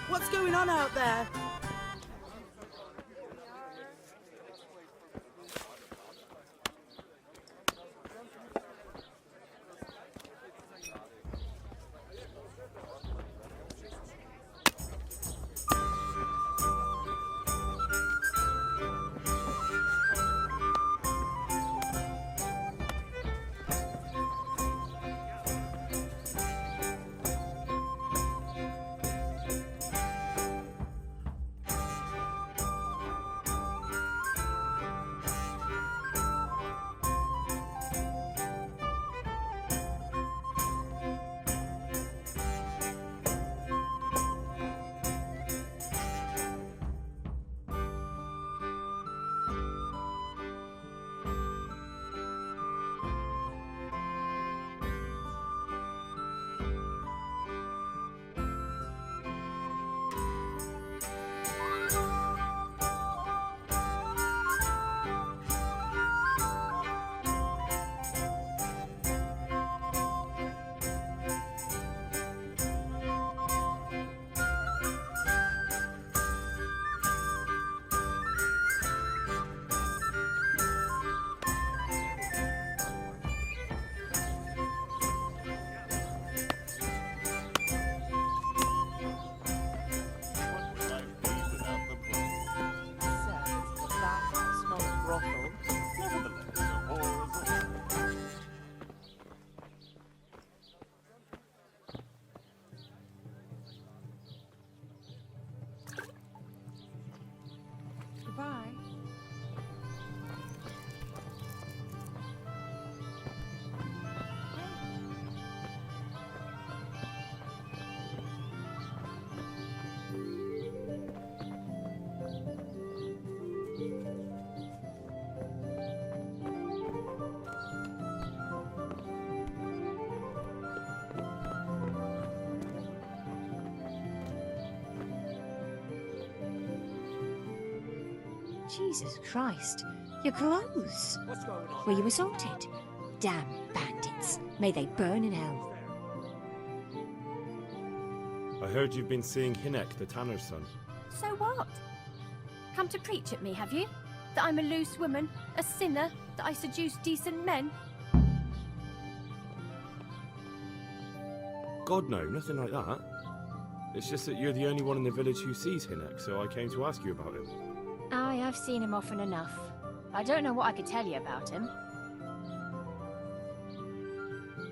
What's going on out there? Jesus Christ. Your clothes. What's going on? Were you assaulted? Damn bandits. May they burn in hell. I heard you've been seeing Hinek, the tanner's son. So what? Come to preach at me, have you? That I'm a loose woman, a sinner, that I seduce decent men? God, no, nothing like that. It's just that you're the only one in the village who sees Hinek, so I came to ask you about him. Aye, I've seen him often enough. I don't know what I could tell you about him.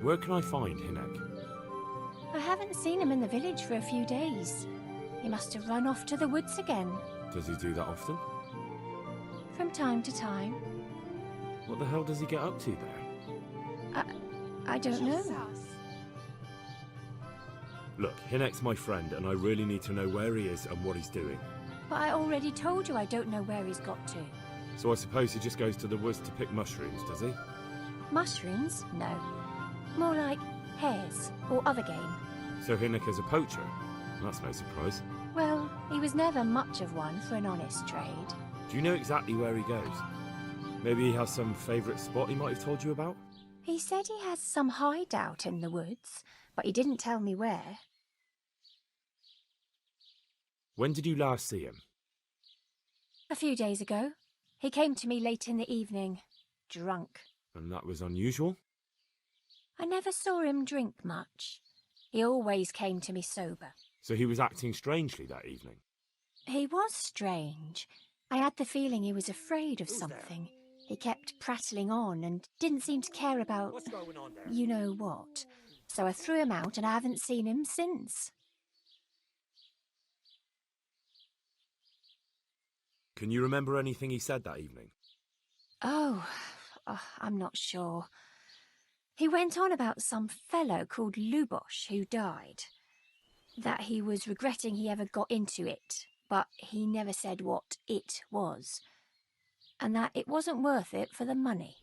Where can I find Hinek? I haven't seen him in the village for a few days. He must have run off to the woods again. Does he do that often? From time to time. What the hell does he get up to there? I don't know. Look, Hinek's my friend, and I really need to know where he is and what he's doing. But I already told you I don't know where he's got to. So I suppose he just goes to the woods to pick mushrooms, does he? Mushrooms? No. More like hares or other game. So Hinek is a poacher? That's no surprise. Well, he was never much of one for an honest trade. Do you know exactly where he goes? Maybe he has some favourite spot he might have told you about? He said he has some hideout in the woods, but he didn't tell me where. When did you last see him? A few days ago. He came to me late in the evening, drunk. And that was unusual? I never saw him drink much. He always came to me sober. So he was acting strangely that evening? He was strange. I had the feeling he was afraid of something. He kept prattling on and didn't seem to care about you know what. So I threw him out and I haven't seen him since. Can you remember anything he said that evening? Oh, I'm not sure. He went on about some fellow called Lubosh who died. That he was regretting he ever got into it, but he never said what it was. And that it wasn't worth it for the money.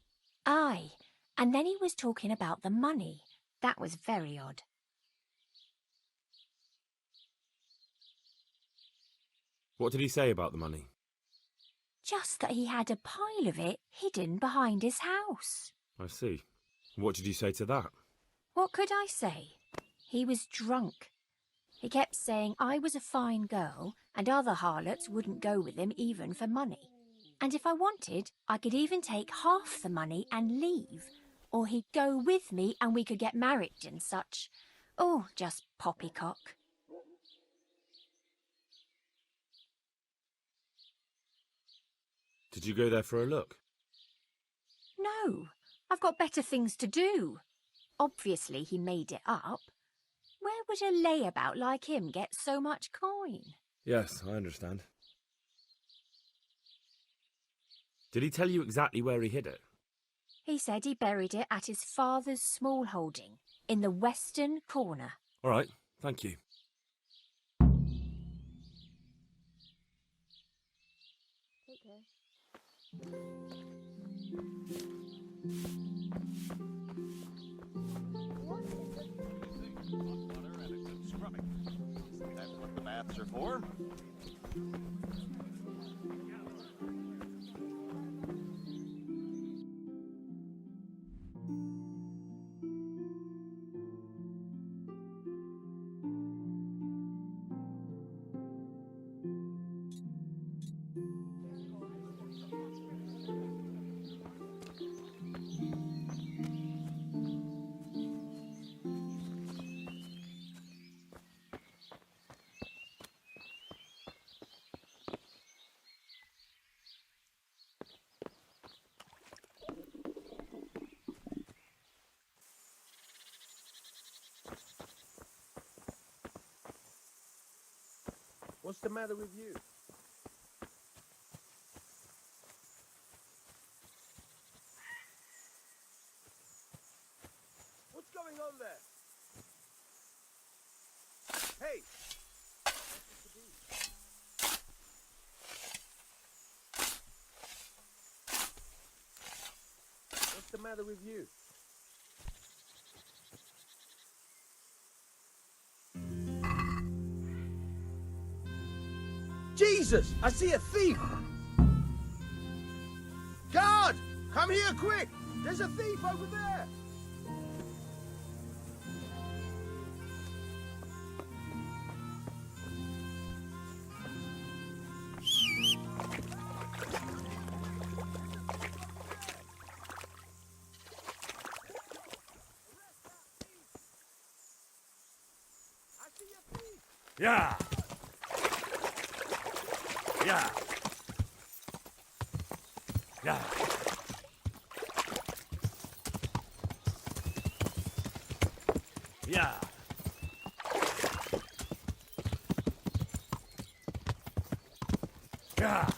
Aye, and then he was talking about the money. That was very odd. What did he say about the money? Just that he had a pile of it hidden behind his house. I see. What did you say to that? What could I say? He was drunk. He kept saying I was a fine girl and other harlots wouldn't go with him even for money. And if I wanted, I could even take half the money and leave. Or he'd go with me and we could get married and such. Oh, just poppycock. Did you go there for a look? No, I've got better things to do. Obviously he made it up. Where would a layabout like him get so much coin? Yes, I understand. Did he tell you exactly where he hid it? He said he buried it at his father's small holding, in the western corner. All right, thank you. Take care. That's what the baths are for. What's the matter with you? What's going on there? Hey! What's the matter with you? Jesus! I see a thief! Come here, quick! There's a thief over there! Yeah. Yeah. Yeah. Yeah. Yeah.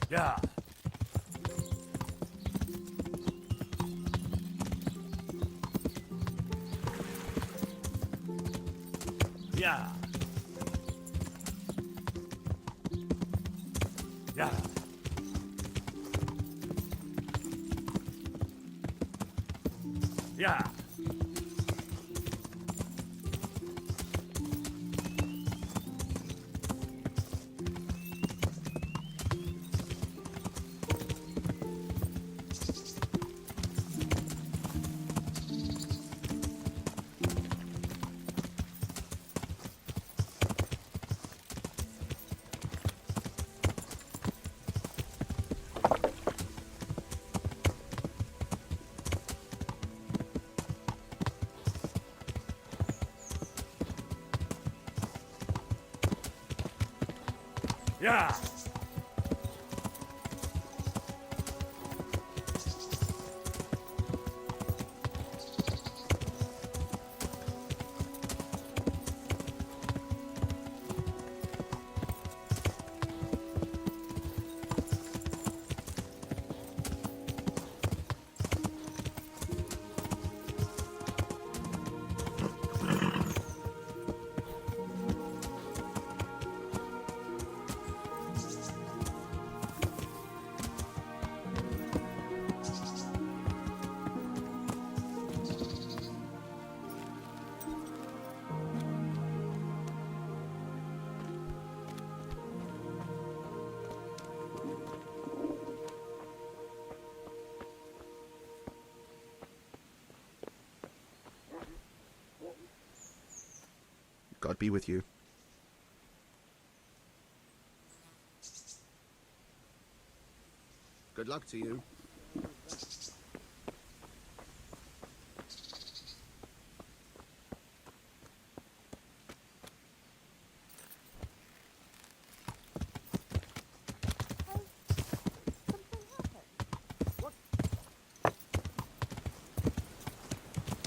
Yeah. Yeah. Yeah. Yeah. Yeah. God be with you. Good luck to you.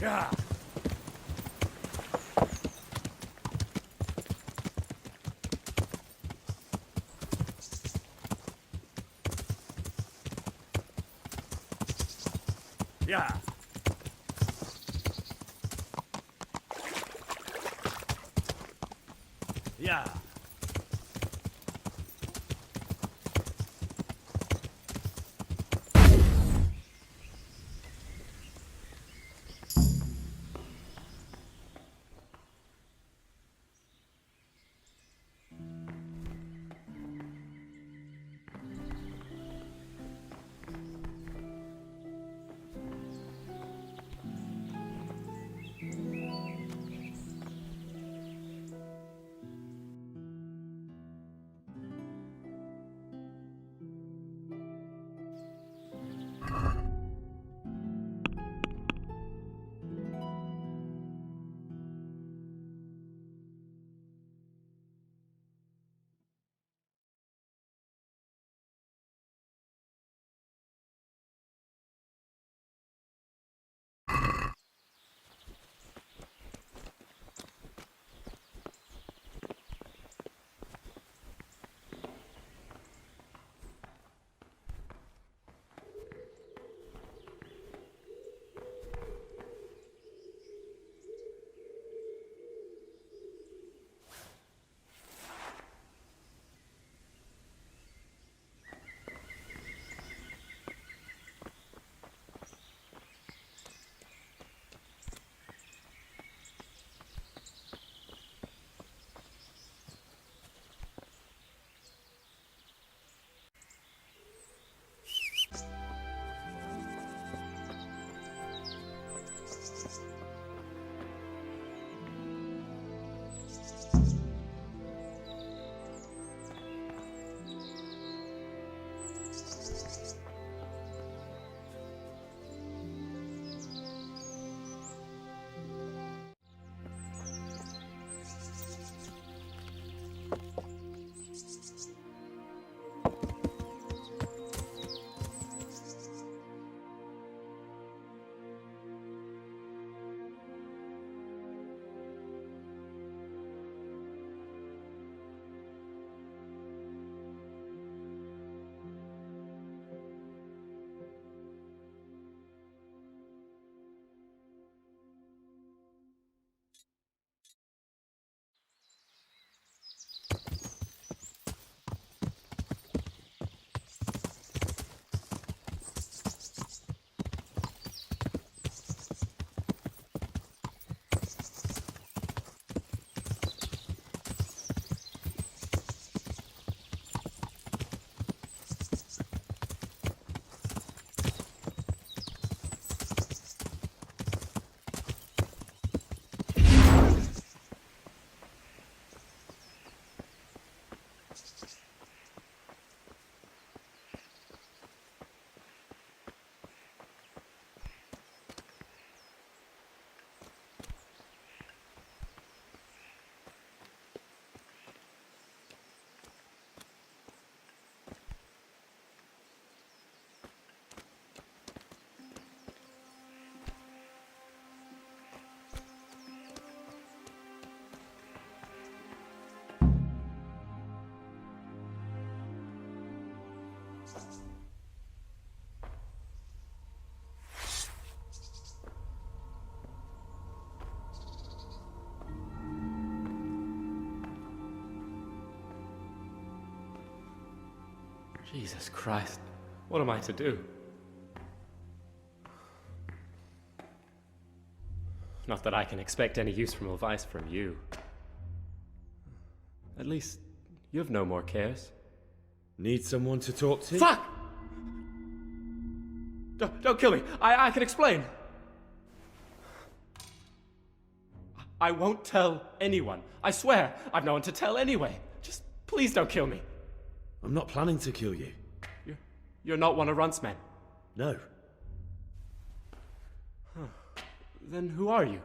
Yeah. Yeah. Yeah. Jesus Christ, what am I to do? Not that I can expect any useful advice from you. At least, you've no more cares. Need someone to talk to? Fuck! Don't kill me. I can explain. I won't tell anyone. I swear, I've no one to tell anyway. Just please don't kill me. I'm not planning to kill you. You're not one of Runt's men? No. Huh. Then who are you?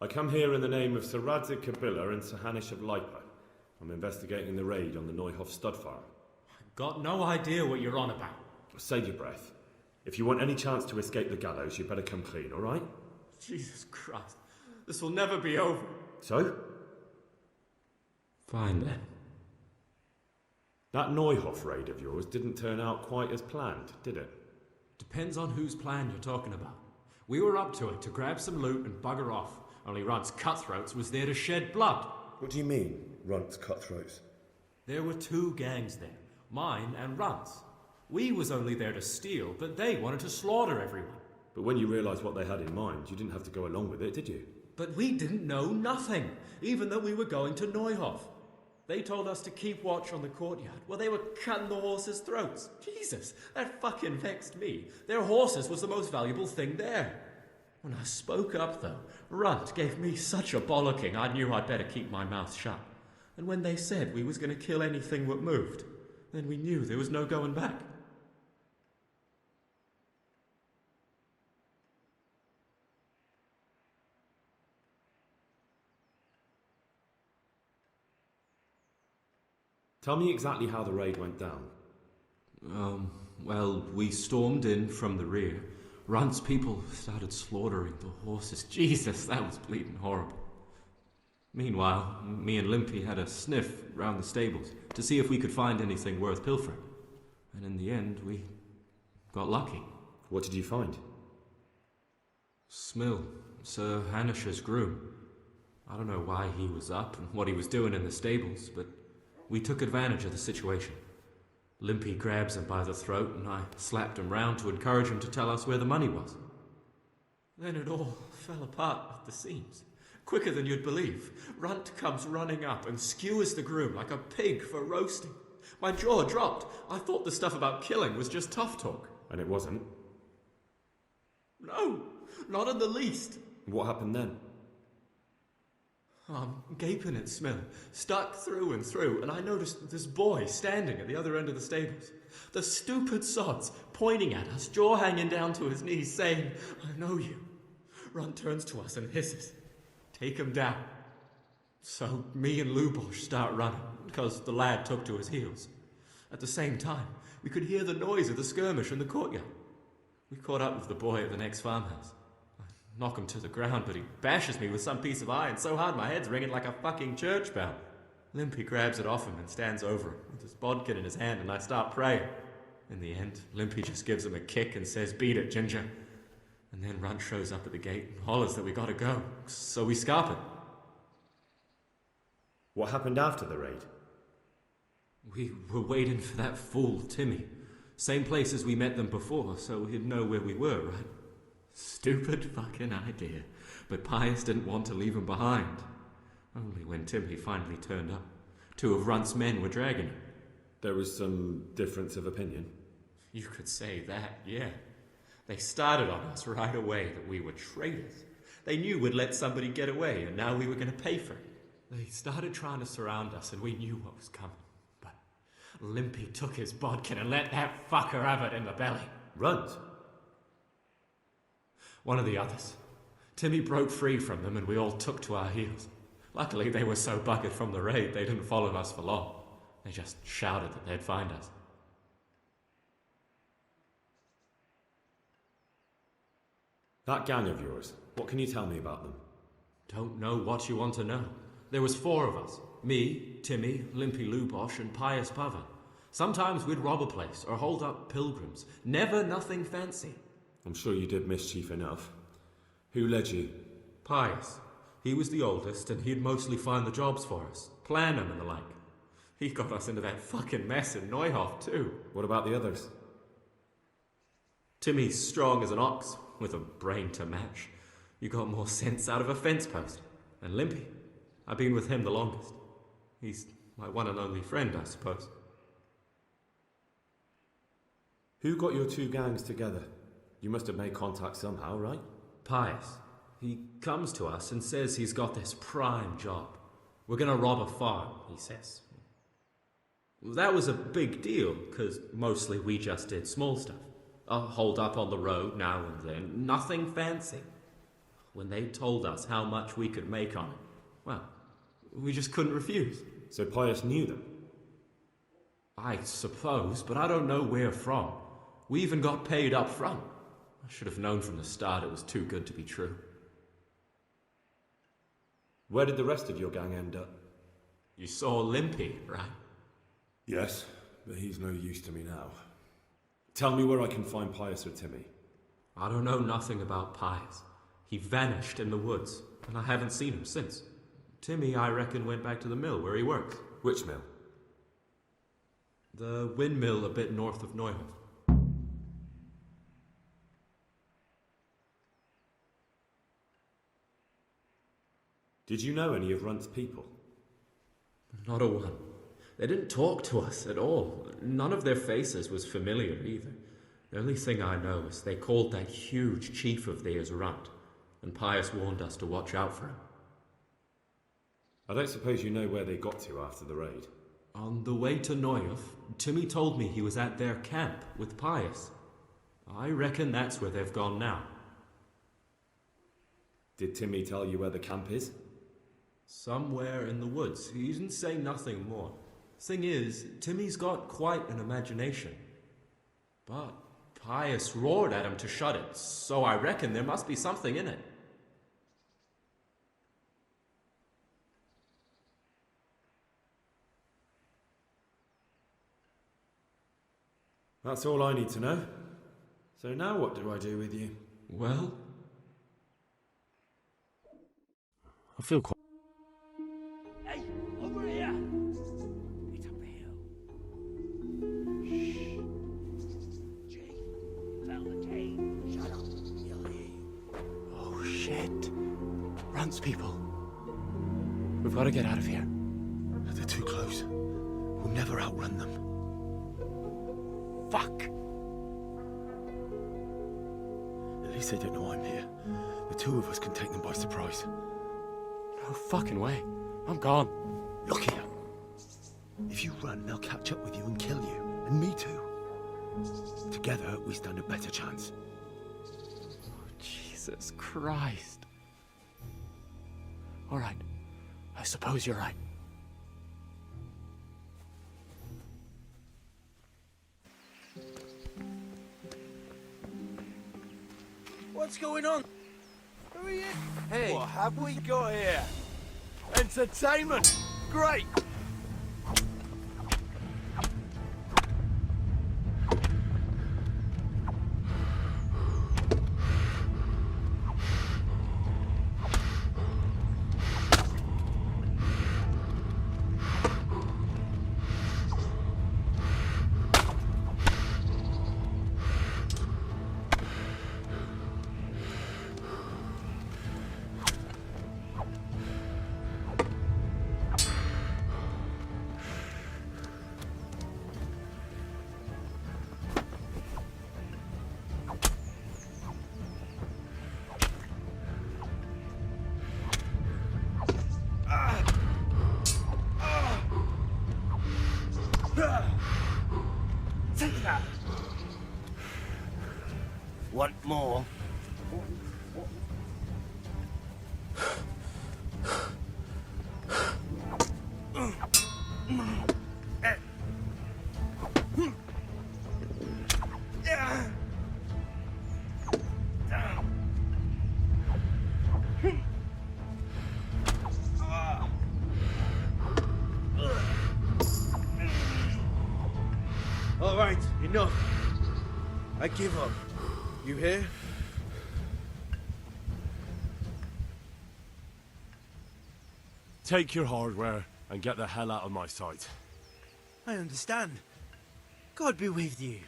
I come here in the name of Sir Radzig Kabila and Sir Hanish of Lipa. I'm investigating the raid on the Neuhof stud farm. I've got no idea what you're on about. Save your breath. If you want any chance to escape the gallows, you better come clean, all right? Jesus Christ. This will never be over. So? Fine then. That Neuhof raid of yours didn't turn out quite as planned, did it? Depends on whose plan you're talking about. We were up to it to grab some loot and bugger off. Only Runt's cutthroats was there to shed blood. What do you mean, Runt's cutthroats? There were two gangs there, mine and Runt's. We was only there to steal, but they wanted to slaughter everyone. But when you realised what they had in mind, you didn't have to go along with it, did you? But we didn't know nothing, even though we were going to Neuhof. They told us to keep watch on the courtyard while they were cutting the horses' throats. Jesus, that fucking vexed me. Their horses was the most valuable thing there. When I spoke up, though, Runt gave me such a bollocking I knew I'd better keep my mouth shut. And when they said we was going to kill anything that moved, then we knew there was no going back. Tell me exactly how the raid went down. Well, we stormed in from the rear. Runt's people started slaughtering the horses. Jesus, that was bleeding horrible. Meanwhile, me and Limpy had a sniff round the stables to see if we could find anything worth pilfering. And in the end, we got lucky. What did you find? Smill, Sir Hanish's groom. I don't know why he was up and what he was doing in the stables, but we took advantage of the situation. Limpy grabs him by the throat and I slapped him round to encourage him to tell us where the money was. Then it all fell apart at the seams. Quicker than you'd believe. Runt comes running up and skewers the groom like a pig for roasting. My jaw dropped. I thought the stuff about killing was just tough talk. And it wasn't? No, not in the least. What happened then? I'm gaping at Smill, stuck through and through, and I noticed this boy standing at the other end of the stables. The stupid sods pointing at us, jaw hanging down to his knees, saying, "I know you." Runt turns to us and hisses, "Take him down." So me and Lubosh start running, because the lad took to his heels. At the same time, we could hear the noise of the skirmish in the courtyard. We caught up with the boy at the next farmhouse. I knock him to the ground, but he bashes me with some piece of iron so hard my head's ringing like a fucking church bell. Limpy grabs it off him and stands over him with his bodkin in his hand, and I start praying. In the end, Limpy just gives him a kick and says, "Beat it, Ginger." And then Runt shows up at the gate and hollers that we gotta go, so we scarp it. What happened after the raid? We were waiting for that fool, Timmy. Same place as we met them before, so he'd know where we were, right? Stupid fucking idea. But Pius didn't want to leave him behind. Only when Timmy finally turned up, 2 of Runt's men were dragging him. There was some difference of opinion? You could say that, yeah. They started on us right away that we were traitors. They knew we'd let somebody get away, and now we were going to pay for it. They started trying to surround us, and we knew what was coming. But Limpy took his bodkin and let that fucker have it in the belly. Runt? One of the others. Timmy broke free from them, and we all took to our heels. Luckily, they were so buggered from the raid, they didn't follow us for long. They just shouted that they'd find us. That gang of yours, what can you tell me about them? Don't know what you want to know. There was 4 of us. Me, Timmy, Limpy Lubosh, and Pius Pava. Sometimes we'd rob a place or hold up pilgrims. Never nothing fancy. I'm sure you did mischief enough. Who led you? Pius. He was the oldest, and he'd mostly find the jobs for us. Plan them and the like. He got us into that fucking mess in Neuhof, too. What about the others? Timmy's strong as an ox, with a brain to match. You got more sense out of a fence post. And Limpy, I've been with him the longest. He's my one and only friend, I suppose. Who got your 2 gangs together? You must have made contact somehow, right? Pius. He comes to us and says he's got this prime job. We're gonna rob a farm, he says. That was a big deal, because mostly we just did small stuff. A hold up on the road now and then, nothing fancy. When they told us how much we could make on it, well, we just couldn't refuse. So Pius knew them? I suppose, but I don't know where from. We even got paid up front. I should have known from the start it was too good to be true. Where did the rest of your gang end up? You saw Limpy, right? Yes, but he's no use to me now. Tell me where I can find Pius or Timmy. I don't know nothing about Pius. He vanished in the woods, and I haven't seen him since. Timmy, I reckon, went back to the mill where he works. Which mill? The windmill a bit north of Neuhof. Did you know any of Runt's people? Not a one. They didn't talk to us at all. None of their faces was familiar either. The only thing I know is they called that huge chief of theirs Runt, and Pius warned us to watch out for him. I don't suppose you know where they got to after the raid? On the way to Neuhof, Timmy told me he was at their camp with Pius. I reckon that's where they've gone now. Did Timmy tell you where the camp is? Somewhere in the woods. He didn't say nothing more. Thing is, Timmy's got quite an imagination. But Pius roared at him to shut it, so I reckon there must be something in it. That's all I need to know. So now what do I do with you? Well, I feel quite... Hey, over here! It's up the hill. Shh. Jake, fell the cane. Shut up. He'll hear you. Oh, shit. Runt's people. We've got to get out of here. They're too close. We'll never outrun them. Fuck! At least they don't know I'm here. The 2 of us can take them by surprise. No fucking way. I'm gone. Look here. If you run, they'll catch up with you and kill you. And me too. Together, we stand a better chance. Jesus Christ. All right. I suppose you're right. What's going on? Who are you? Hey. What have we got here? Entertainment! Great! Take that. Want more? All right, enough. I give up. You hear? Take your hardware and get the hell out of my sight. I understand. God be with you.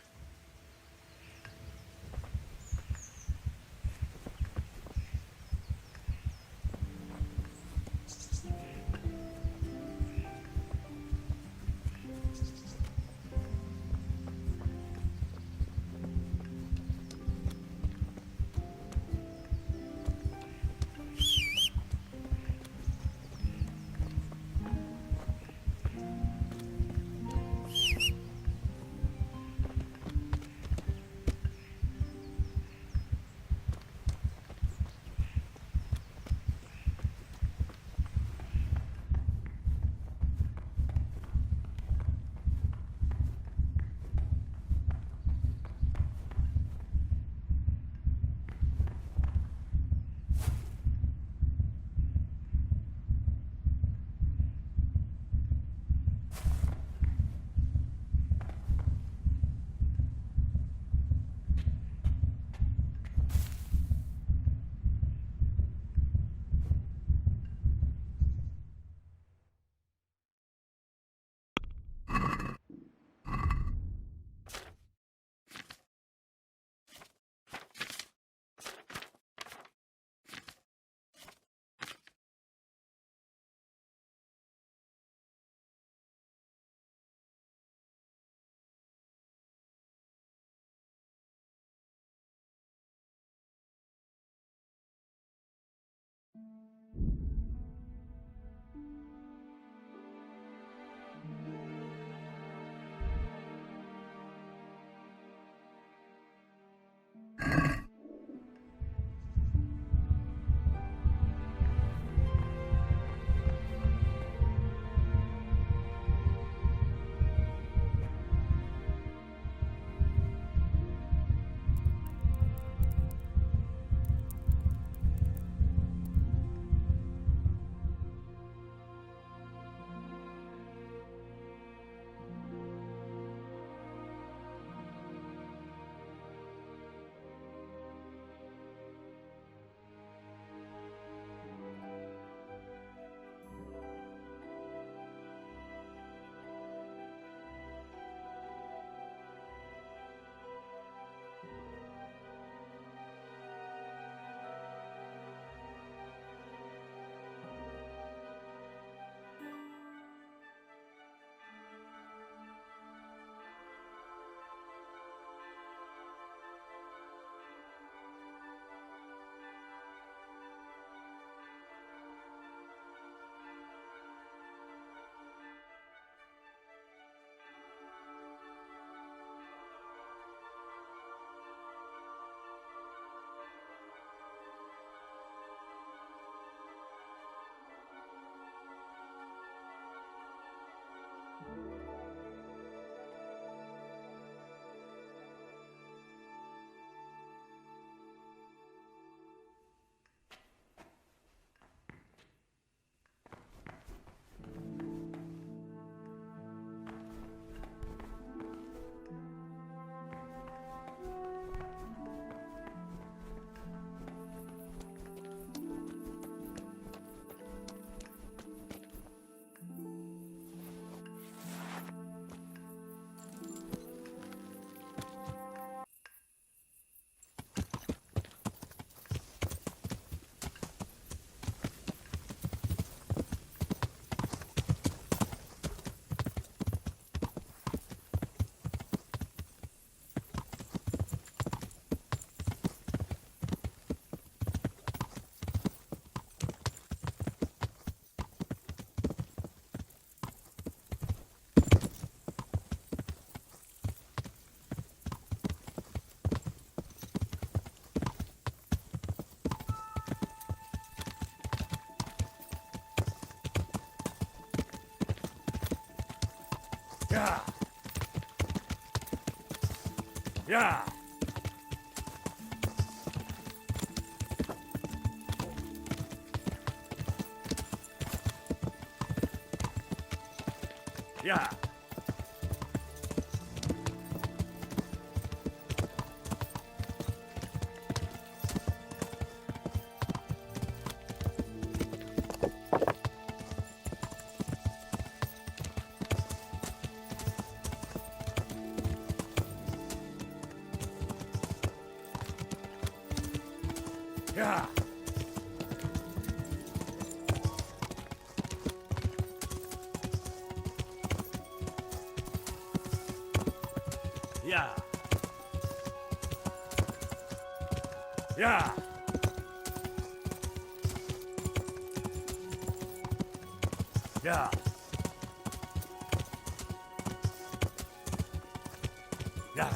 Yeah. Yeah. Yeah. Yeah. Yeah. Yeah. Yeah. Yeah.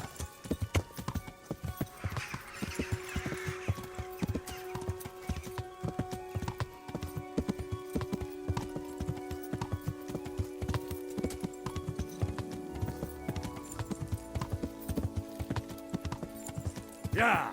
Yeah.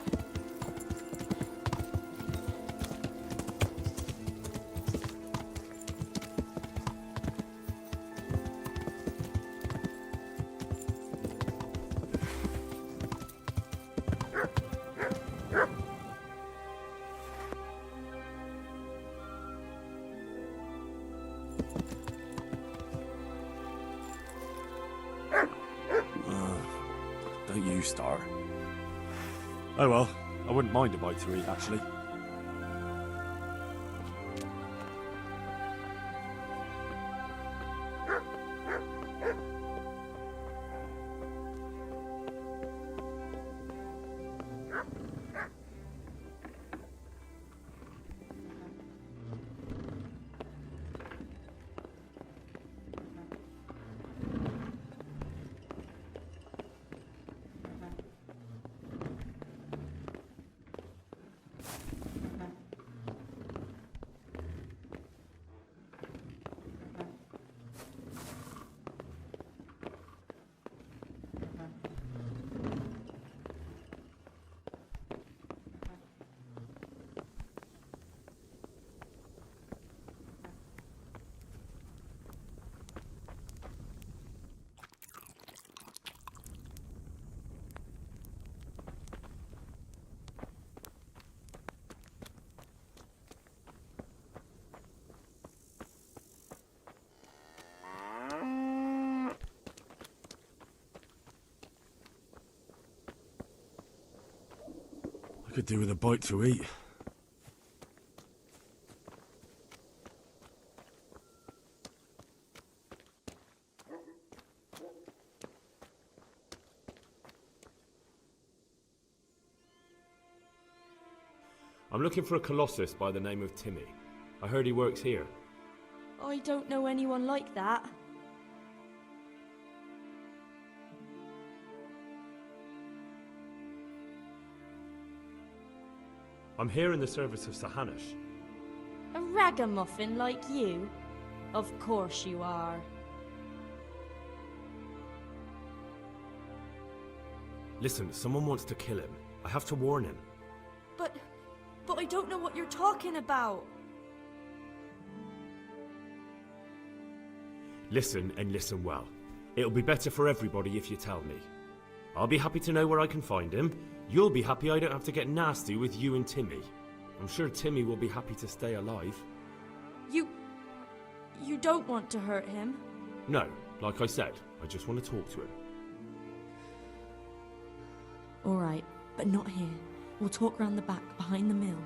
Don't you start. Oh well, I wouldn't mind a bite to eat, actually. I could do with a bite to eat. I'm looking for a colossus by the name of Timmy. I heard he works here. I don't know anyone like that. I'm here in the service of Sir Hanush. A ragamuffin like you? Of course you are. Listen, someone wants to kill him. I have to warn him. But I don't know what you're talking about. Listen and listen well. It'll be better for everybody if you tell me. I'll be happy to know where I can find him. You'll be happy I don't have to get nasty with you and Timmy. I'm sure Timmy will be happy to stay alive. You don't want to hurt him? No, like I said, I just want to talk to him. All right, but not here. We'll talk round the back, behind the mill.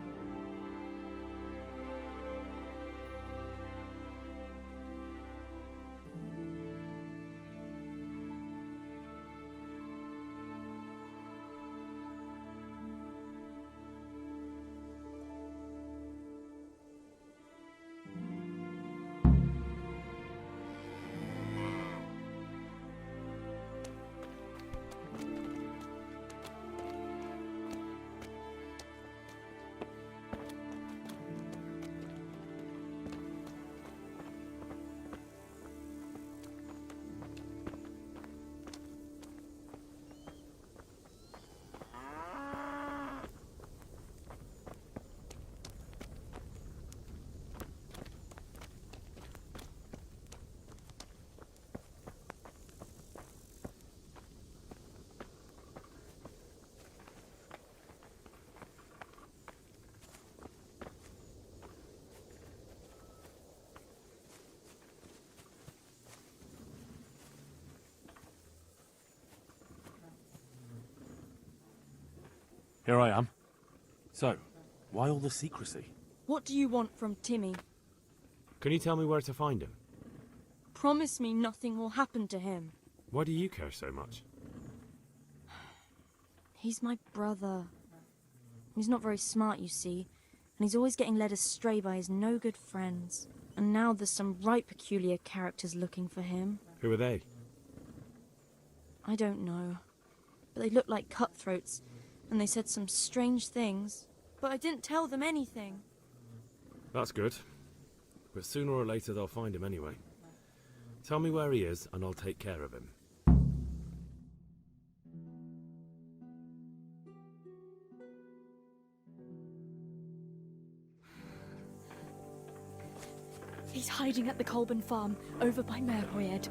Here I am. So, why all the secrecy? What do you want from Timmy? Can you tell me where to find him? Promise me nothing will happen to him. Why do you care so much? He's my brother. He's not very smart, you see, and he's always getting led astray by his no-good friends. And now there's some right peculiar characters looking for him. Who are they? I don't know. But they look like cutthroats, and they said some strange things. But I didn't tell them anything. That's good. But sooner or later they'll find him anyway. Tell me where he is, and I'll take care of him. He's hiding at the Colburn farm, over by Merhoyed.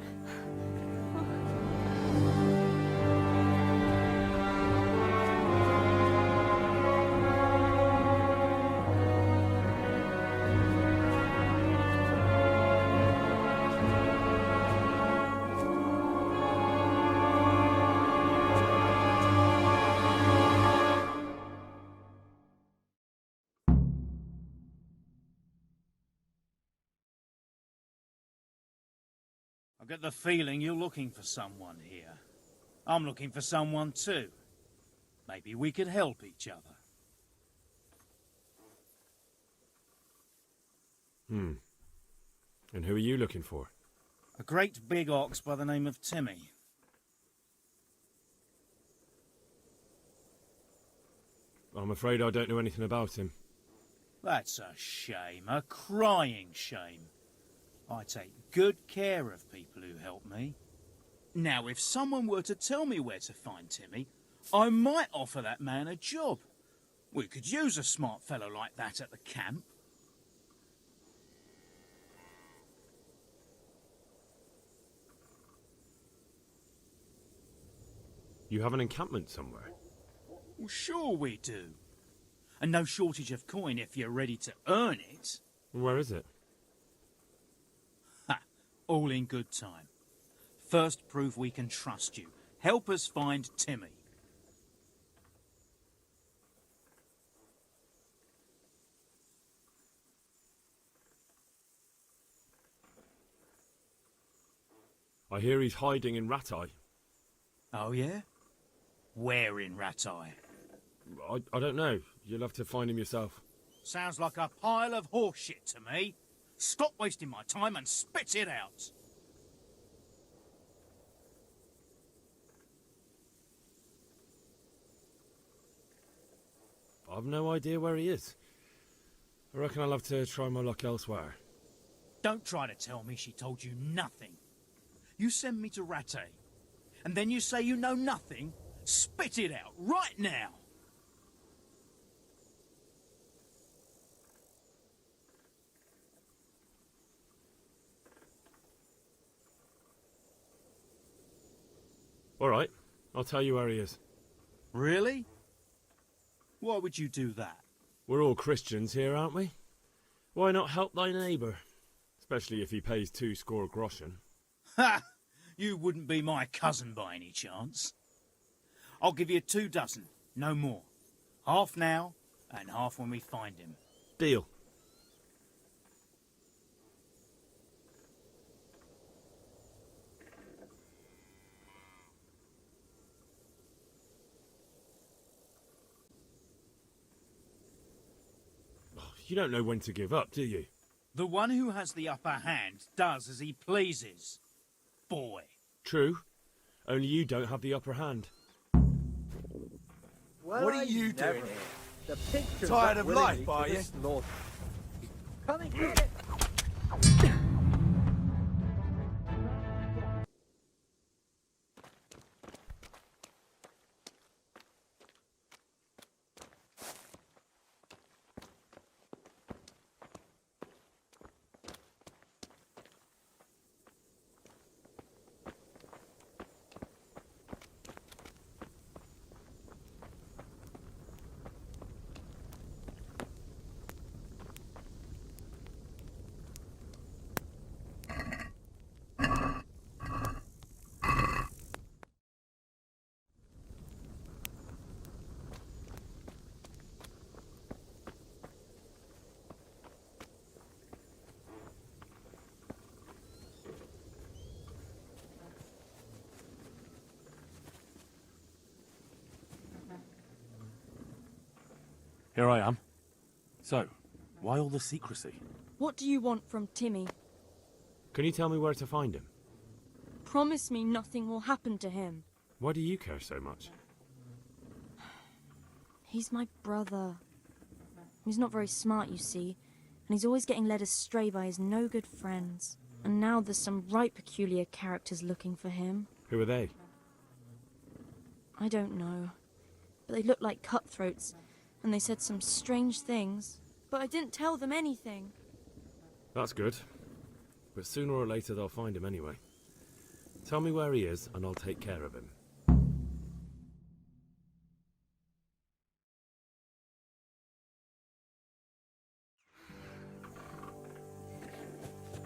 I get the feeling you're looking for someone here. I'm looking for someone too. Maybe we could help each other. And who are you looking for? A great big ox by the name of Timmy. I'm afraid I don't know anything about him. That's a shame, a crying shame. I take good care of people who help me. Now, if someone were to tell me where to find Timmy, I might offer that man a job. We could use a smart fellow like that at the camp. You have an encampment somewhere? Well, sure we do. And no shortage of coin if you're ready to earn it. Where is it? Ha! All in good time. First, prove we can trust you. Help us find Timmy. I hear he's hiding in Ratai. Oh, yeah? Where in Ratai? I don't know. You'll have to find him yourself. Sounds like a pile of horseshit to me. Stop wasting my time and spit it out. I've no idea where he is. I reckon I'll have to try my luck elsewhere. Don't try to tell me she told you nothing. You send me to Rattay, and then you say you know nothing? Spit it out, right now! All right, I'll tell you where he is. Really? Why would you do that? We're all Christians here, aren't we? Why not help thy neighbour? Especially if he pays 2 score groschen. Ha! You wouldn't be my cousin by any chance. I'll give you 2 dozen, no more. Half now, and half when we find him. Deal. You don't know when to give up, do you? The one who has the upper hand does as he pleases. Boy. True. Only you don't have the upper hand. What are you doing here? The pictures Tired of life, are you? Come and get it. Here I am. So, why all the secrecy? What do you want from Timmy? Can you tell me where to find him? Promise me nothing will happen to him. Why do you care so much? He's my brother. He's not very smart, you see, and he's always getting led astray by his no-good friends. And now there's some right peculiar characters looking for him. Who are they? I don't know. But they looked like cutthroats, and they said some strange things. But I didn't tell them anything. That's good. But sooner or later they'll find him anyway. Tell me where he is, and I'll take care of him.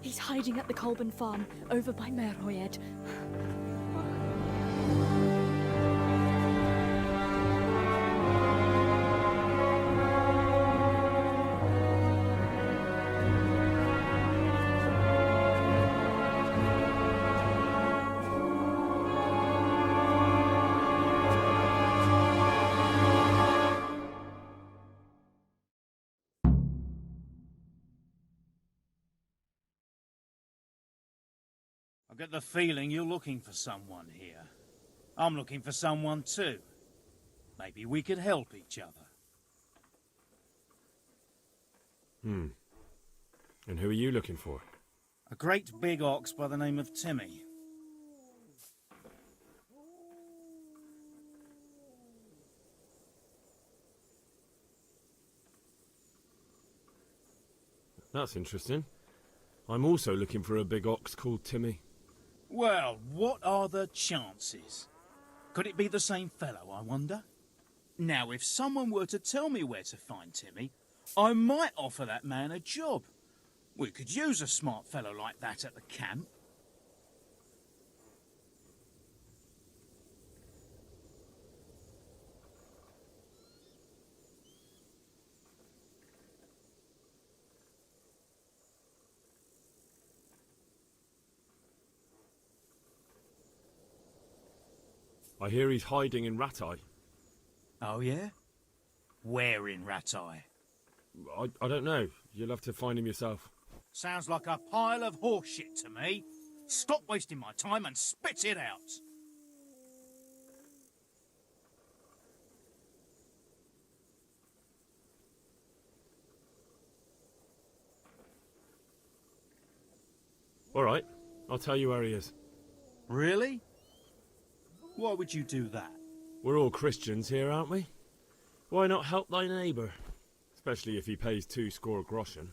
He's hiding at the Colburn farm, over by Merhoyed. I get the feeling you're looking for someone here. I'm looking for someone too. Maybe we could help each other. And who are you looking for? A great big ox by the name of Timmy. That's interesting. I'm also looking for a big ox called Timmy. Well, what are the chances? Could it be the same fellow, I wonder? Now, if someone were to tell me where to find Timmy, I might offer that man a job. We could use a smart fellow like that at the camp. I hear he's hiding in Ratai. Oh, yeah? Where in Ratai? I don't know. You'll have to find him yourself. Sounds like a pile of horseshit to me. Stop wasting my time and spit it out. All right. I'll tell you where he is. Really? Why would you do that? We're all Christians here, aren't we? Why not help thy neighbour? Especially if he pays 2 score groschen.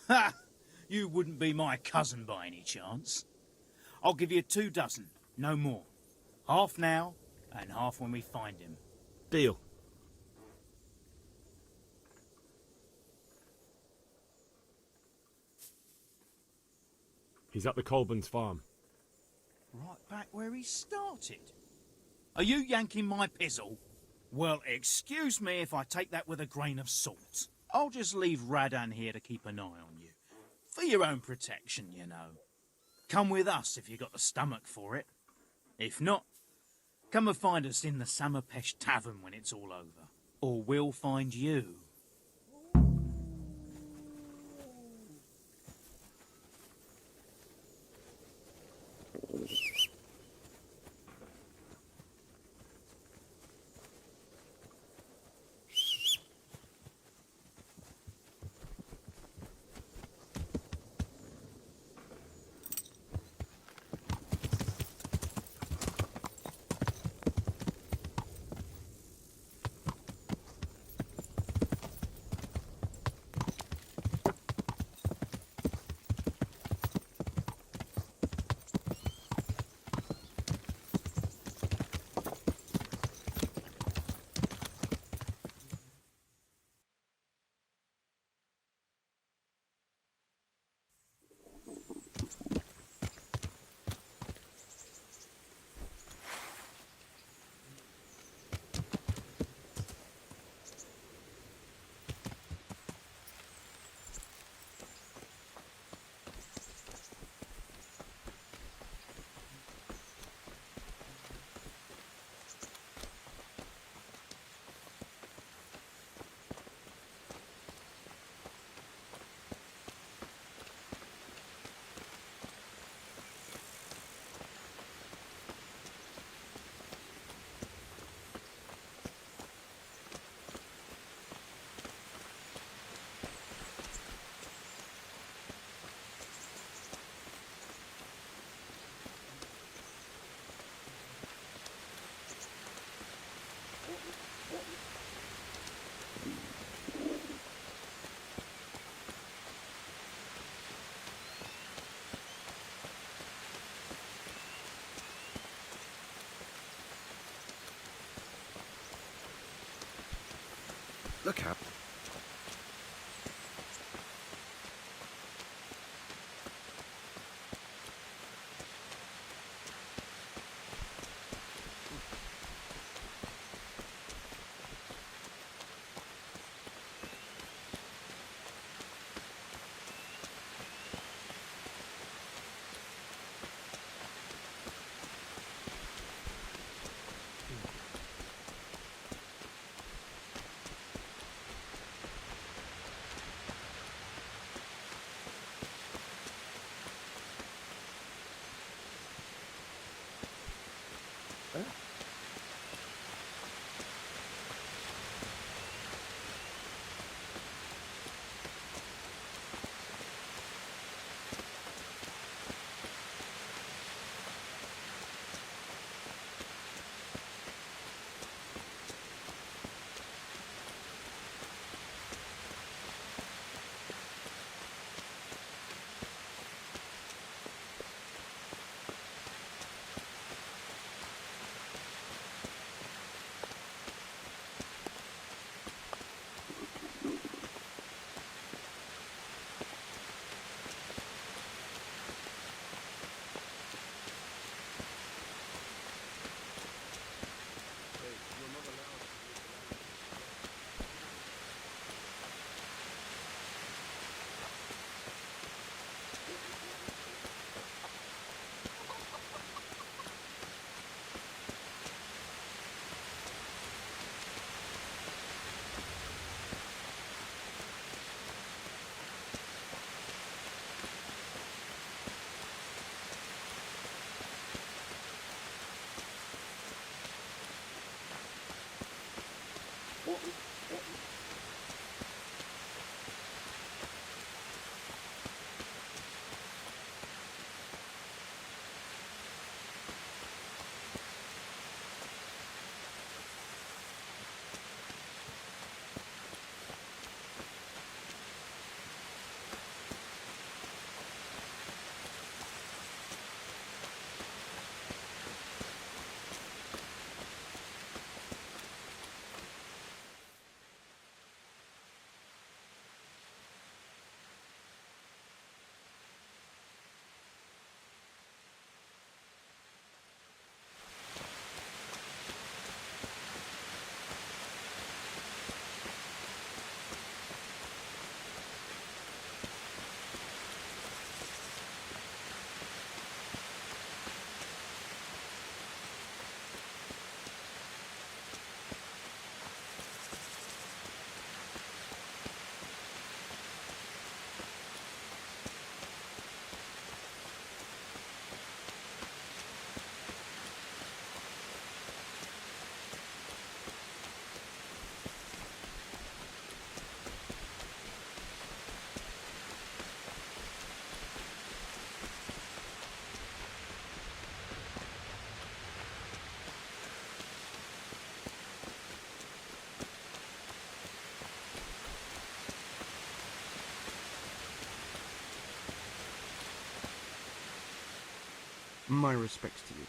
Ha! You wouldn't be my cousin by any chance. I'll give you 2 dozen, no more. Half now, and half when we find him. Deal. He's at the Colburn's farm. Right back where he started. Are you yanking my pizzle? Well, excuse me if I take that with a grain of salt. I'll just leave Radan here to keep an eye on you. For your own protection, you know. Come with us if you got the stomach for it. If not, come and find us in the Samapesh Tavern when it's all over. Or we'll find you. Look out. My respects to you.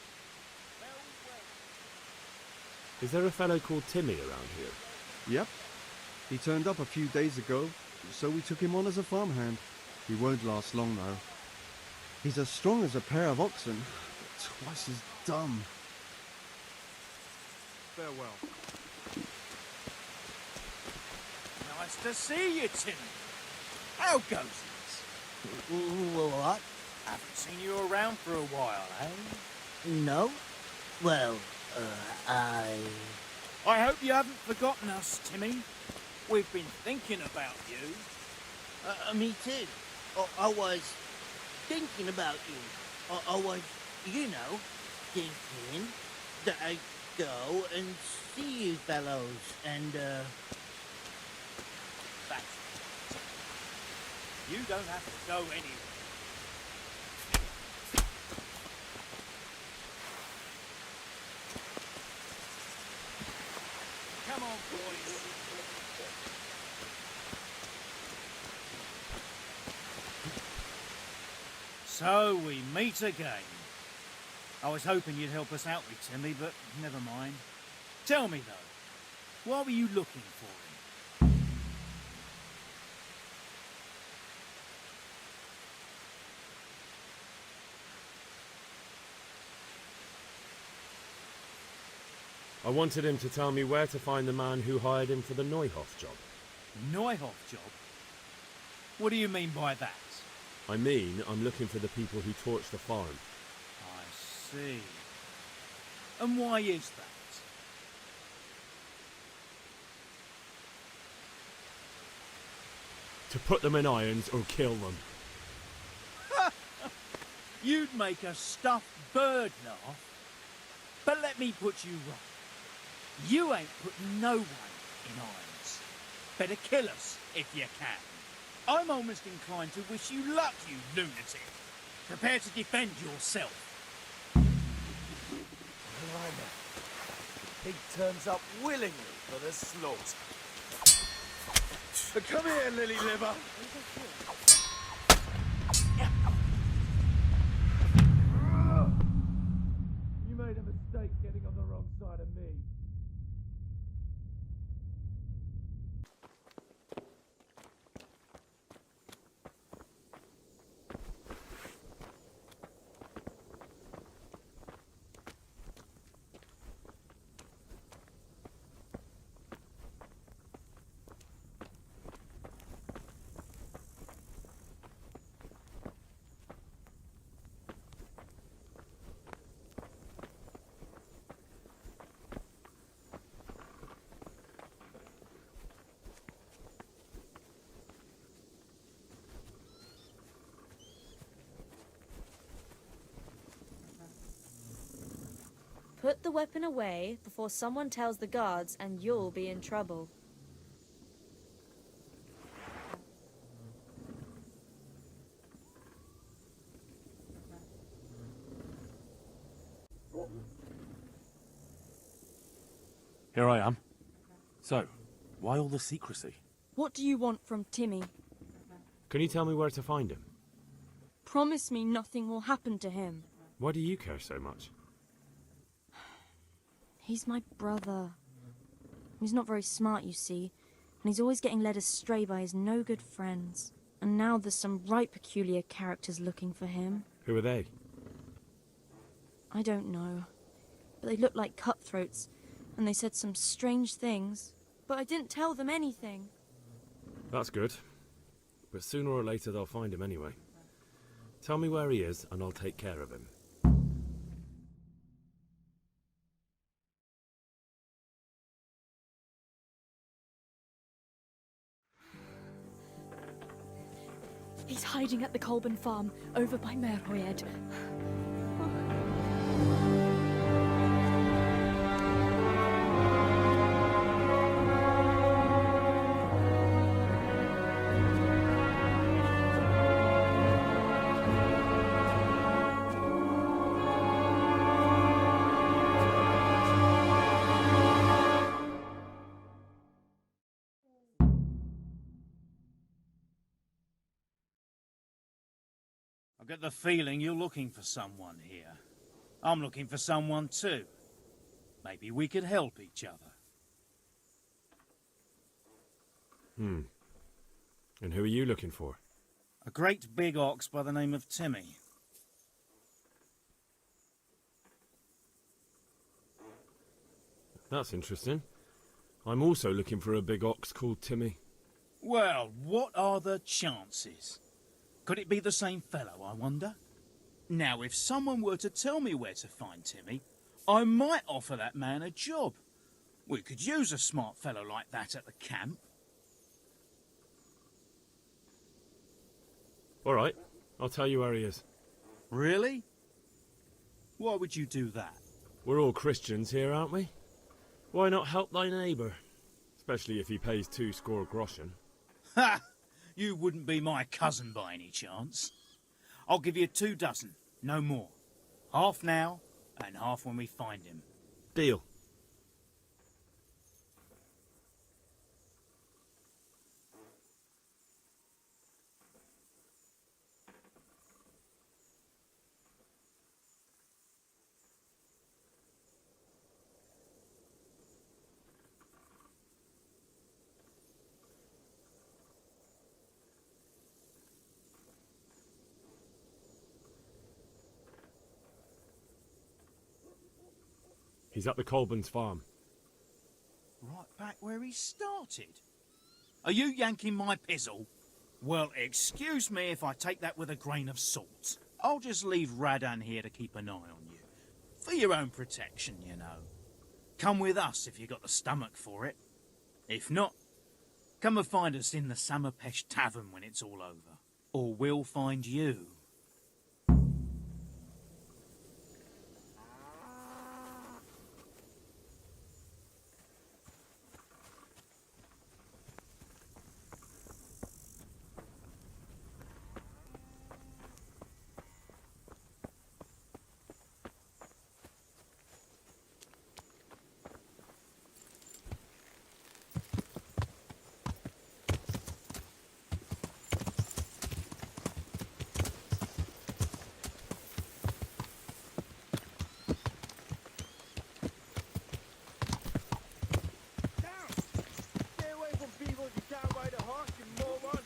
Is there a fellow called Timmy around here? Yep. He turned up a few days ago, so we took him on as a farmhand. He won't last long, though. He's as strong as a pair of oxen, but twice as dumb. Farewell. Nice to see you, Timmy. How goes it? What? Haven't seen you around for a while, eh? No? Well, I hope you haven't forgotten us, Timmy. We've been thinking about you. Me too. I was thinking about you. I was, thinking that I'd go and see you fellows and, Thanks. You don't have to go anywhere. Come on, boys. So we meet again. I was hoping you'd help us out with Timmy, but never mind. Tell me though, why were you looking for him? I wanted him to tell me where to find the man who hired him for the Neuhof job. Neuhof job? What do you mean by that? I mean, I'm looking for the people who torched the farm. I see. And why is that? To put them in irons or kill them. You'd make a stuffed bird laugh. But let me put you right. You ain't putting no one in irons. Better kill us if you can. I'm almost inclined to wish you luck, you lunatic. Prepare to defend yourself. The pig turns up willingly for the slaughter. But come here, lily liver. You made a mistake getting on the wrong side of me. Put the weapon away before someone tells the guards and you'll be in trouble. Here I am. So, why all the secrecy? What do you want from Timmy? Can you tell me where to find him? Promise me nothing will happen to him. Why do you care so much? He's my brother. He's not very smart, you see, and he's always getting led astray by his no-good friends. And now there's some right peculiar characters looking for him. Who are they? I don't know, but they look like cutthroats, and they said some strange things, but I didn't tell them anything. That's good. But sooner or later they'll find him anyway. Tell me where he is, and I'll take care of him. He's hiding at the Colburn farm, over by Merhoyed. I get the feeling you're looking for someone here. I'm looking for someone too. Maybe we could help each other. And who are you looking for? A great big ox by the name of Timmy. That's interesting. I'm also looking for a big ox called Timmy. Well, what are the chances? Could it be the same fellow, I wonder? Now, if someone were to tell me where to find Timmy, I might offer that man a job. We could use a smart fellow like that at the camp. All right, I'll tell you where he is. Really? Why would you do that? We're all Christians here, aren't we? Why not help thy neighbour? Especially if he pays 2 score groschen. Ha! You wouldn't be my cousin by any chance. I'll give you 2 dozen, no more. Half now, and half when we find him. Deal. He's at the Colburn's farm. back where he started. Are you yanking my pizzle? Well, excuse me if I take that with a grain of salt. I'll just leave Radan here to keep an eye on you. For your own protection, you know. Come with us if you got the stomach for it. If not, come and find us in the Samapesh Tavern when it's all over. Or we'll find you. Stay away from people you can't ride a horse, you moron!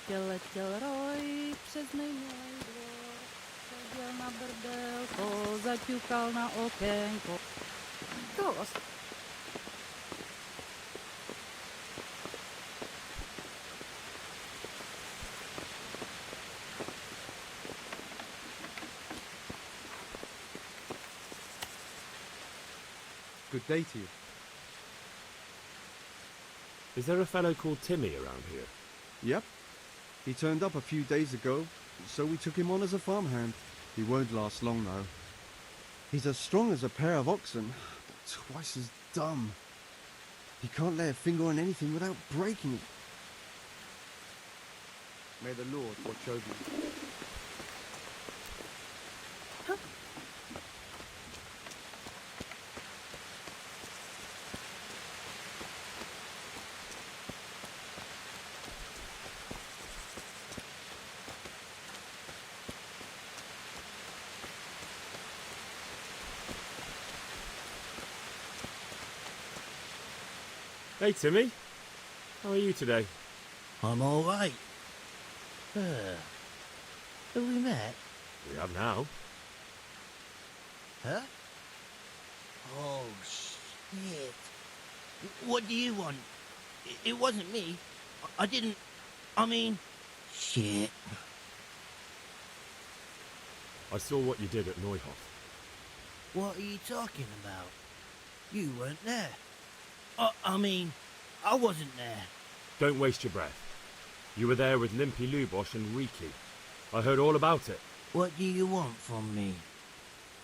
Letěl roj přes nejmilý dvor, seděl na brdelko, zaťukal na okénko. Dost. Good day to you. Is there a fellow called Timmy around here? Yep. He turned up a few days ago, so we took him on as a farmhand. He won't last long, though. He's as strong as a pair of oxen, but twice as dumb. He can't lay a finger on anything without breaking it. May the Lord watch over you. Hey, Timmy. How are you today? I'm all right. Have we met? We have now. Huh? Oh, shit. What do you want? It wasn't me. I didn't... I mean... Shit. I saw what you did at Neuhof. What are you talking about? You weren't there. I mean, I wasn't there. Don't waste your breath. You were there with Limpy Lubosh and Riki. I heard all about it. What do you want from me?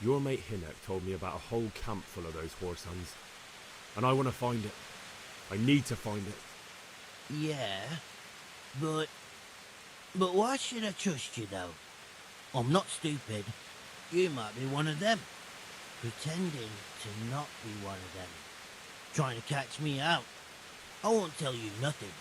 Your mate Hinek told me about a whole camp full of those whoresuns. And I want to find it. I need to find it. Yeah, but why should I trust you, though? I'm not stupid. You might be one of them. Pretending to not be one of them. Trying to catch me out. I won't tell you nothing.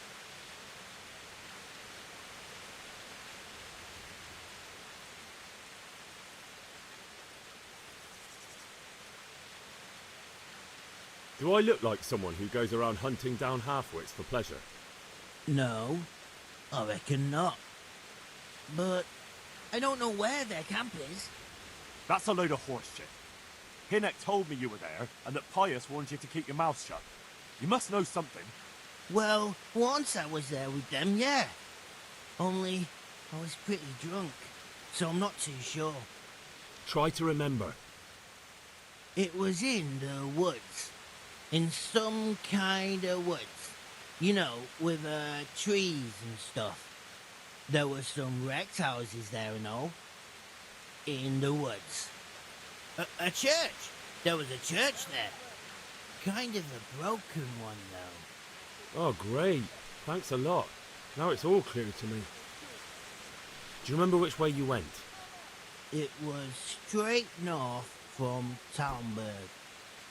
Do I look like someone who goes around hunting down half-wits for pleasure? No, I reckon not. But I don't know where their camp is. That's a load of horse shit. Hinnock told me you were there, and that Pius warned you to keep your mouth shut. You must know something. Well, once I was there with them, yeah. Only I was pretty drunk, so I'm not too sure. Try to remember. It was in the woods. In some kind of woods. You know, with trees and stuff. There were some wrecked houses there and all. In the woods. A church! There was a church there. Kind of a broken one, though. Oh, great. Thanks a lot. Now it's all clear to me. Do you remember which way you went? It was straight north from Talmberg.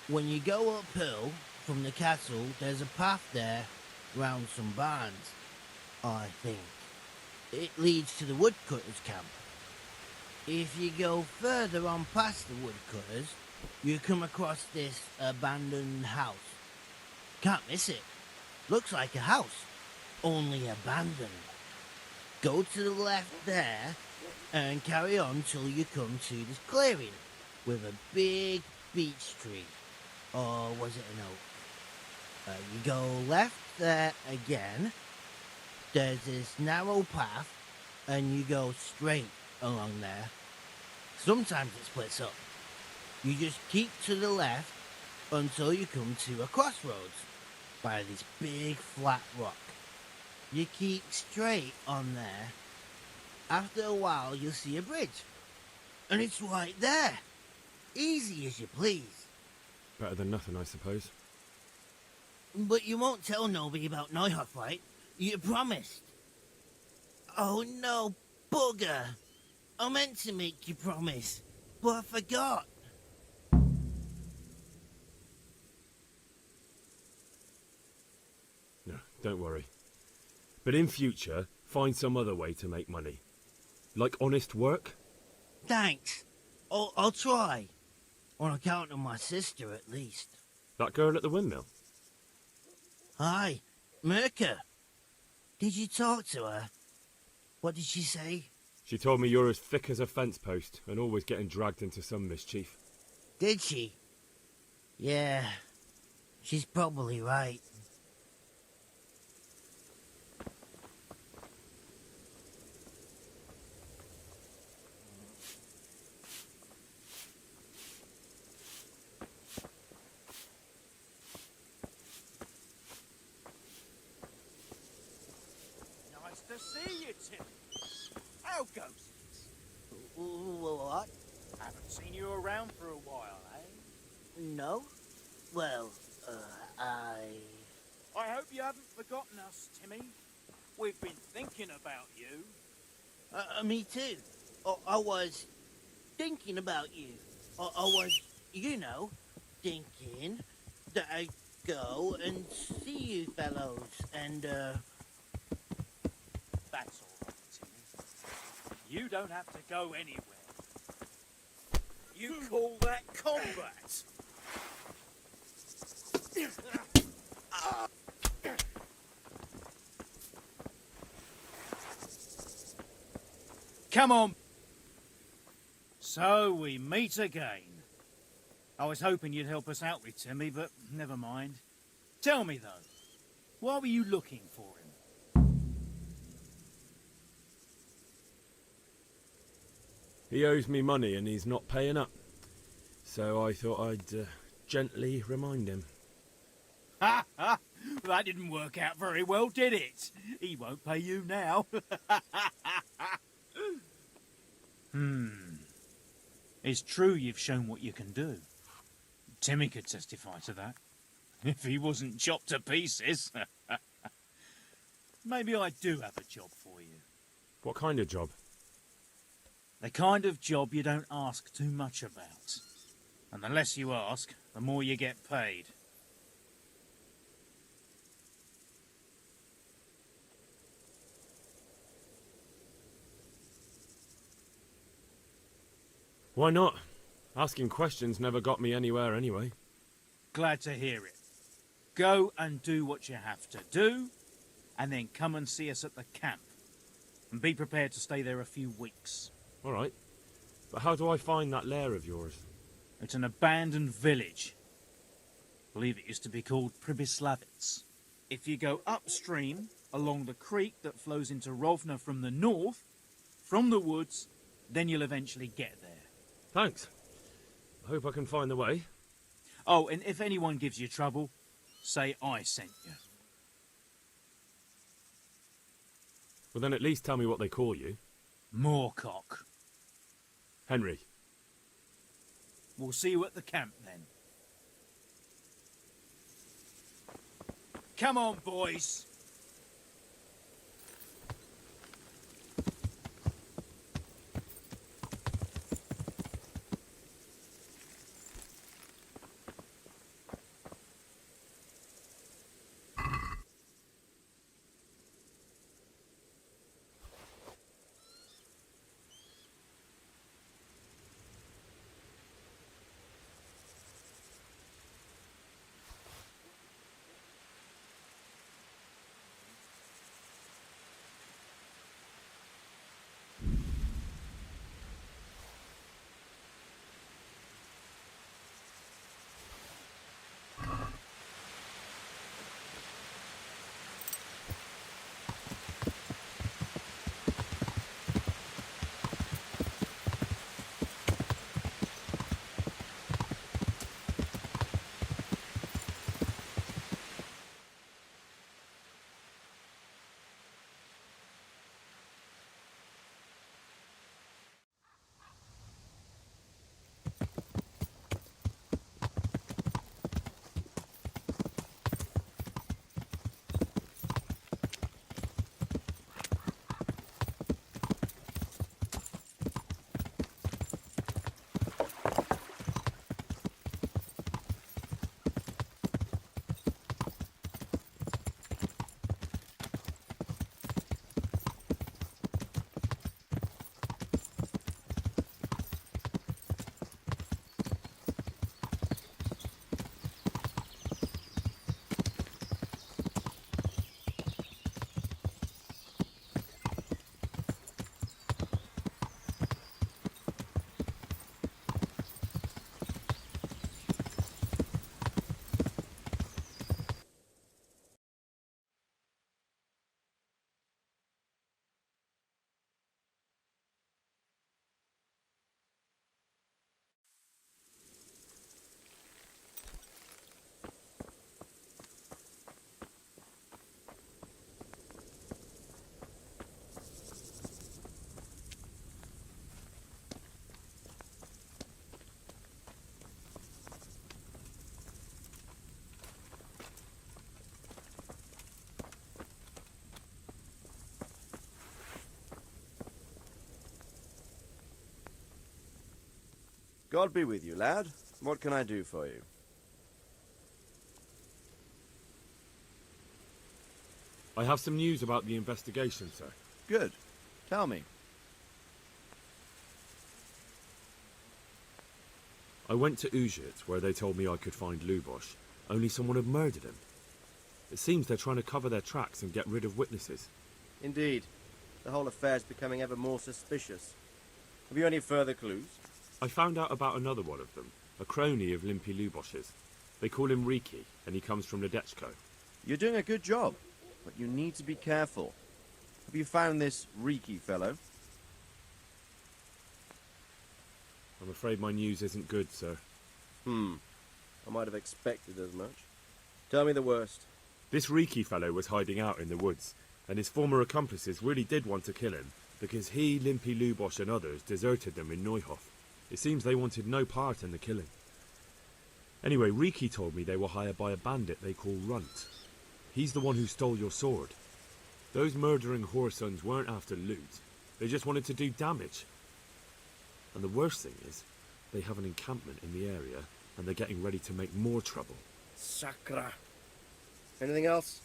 When you go uphill from the castle, there's a path there round some barns, I think. It leads to the woodcutters' camp. If you go further on past the woodcutters, you come across this abandoned house. Can't miss it. Looks like a house, only abandoned. Go to the left there and carry on till you come to this clearing with a big beech tree. Or was it an oak? You go left there again. There's this narrow path and you go straight along there. Sometimes it splits up. You just keep to the left until you come to a crossroads by this big flat rock. You keep straight on there. After a while you'll see a bridge. And it's right there. Easy as you please. Better than nothing, I suppose. But you won't tell nobody about Neuhoff, right? You promised. Oh no, bugger. I meant to make you promise, but I forgot. No, don't worry. But in future, find some other way to make money. Like honest work? Thanks. I'll try. On account of my sister, at least. That girl at the windmill? Hi, Mirka. Did you talk to her? What did she say? She told me you're as thick as a fence post and always getting dragged into some mischief. Did she? Yeah, she's probably right. Nice to see you, Tim. How goes it? What? Haven't seen you around for a while, eh? No? Well, I hope you haven't forgotten us, Timmy. We've been thinking about you. Me too. I was thinking about you. I was, you know, thinking that I'd go and see you fellows and, That's all right, Timmy. You don't have to go anywhere. You call that combat? Come on. So we meet again. I was hoping you'd help us out with Timmy, but never mind. Tell me though, why were you looking for him? He owes me money and he's not paying up. So I thought I'd gently remind him. Ha ha! That didn't work out very well, did it? He won't pay you now. It's true you've shown what you can do. Timmy could testify to that. If he wasn't chopped to pieces. Maybe I do have a job for you. What kind of job? The kind of job you don't ask too much about. And the less you ask, the more you get paid. Why not? Asking questions never got me anywhere anyway. Glad to hear it. Go and do what you have to do, and then come and see us at the camp. And be prepared to stay there a few weeks. All right. But how do I find that lair of yours? It's an abandoned village. I believe it used to be called Pribyslavitz. If you go upstream, along the creek that flows into Rovna from the north, from the woods, then you'll eventually get there. Thanks. I hope I can find the way. Oh, and if anyone gives you trouble, say I sent you. Well, then at least tell me what they call you. Moorcock. Henry. We'll see you at the camp then. Come on, boys. God be with you, lad. What can I do for you? I have some news about the investigation, sir. Good. Tell me. I went to Uzhit, where they told me I could find Lubosh, only someone had murdered him. It seems they're trying to cover their tracks and get rid of witnesses. Indeed. The whole affair's becoming ever more suspicious. Have you any further clues? I found out about another one of them, a crony of Limpy Lubosh's. They call him Riki, and he comes from Nadechko. You're doing a good job, but you need to be careful. Have you found this Riki fellow? I'm afraid my news isn't good, sir. I might have expected as much. Tell me the worst. This Riki fellow was hiding out in the woods, and his former accomplices really did want to kill him, because he, Limpy Lubosh and others deserted them in Neuhof. It seems they wanted no part in the killing. Anyway, Riki told me they were hired by a bandit they call Runt. He's the one who stole your sword. Those murdering whoresons weren't after loot. They just wanted to do damage. And the worst thing is, they have an encampment in the area, and they're getting ready to make more trouble. Sakra. Anything else?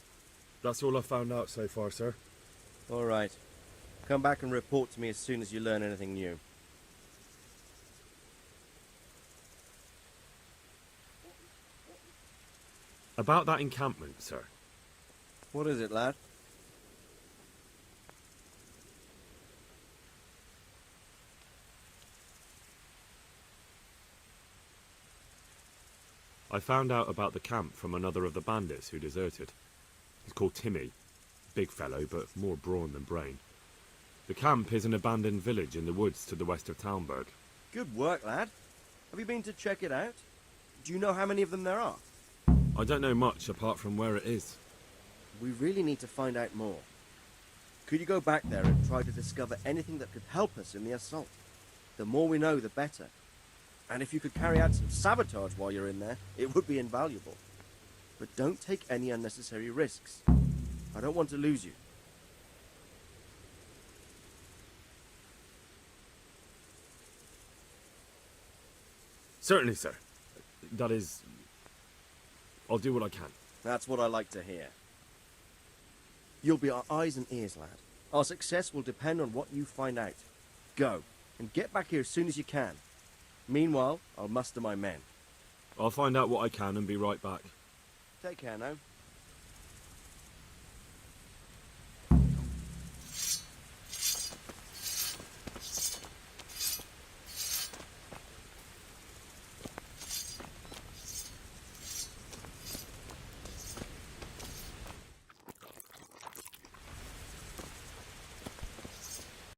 That's all I've found out so far, sir. All right. Come back and report to me as soon as you learn anything new. About that encampment, sir. What is it, lad? I found out about the camp from another of the bandits who deserted. He's called Timmy. Big fellow, but more brawn than brain. The camp is an abandoned village in the woods to the west of Talmberg. Good work, lad. Have you been to check it out? Do you know how many of them there are? I don't know much apart from where it is. We really need to find out more. Could you go back there and try to discover anything that could help us in the assault? The more we know, the better. And if you could carry out some sabotage while you're in there, it would be invaluable. But don't take any unnecessary risks. I don't want to lose you. Certainly, sir. That is... I'll do what I can. That's what I like to hear. You'll be our eyes and ears, lad. Our success will depend on what you find out. Go, and get back here as soon as you can. Meanwhile, I'll muster my men. I'll find out what I can and be right back. Take care now.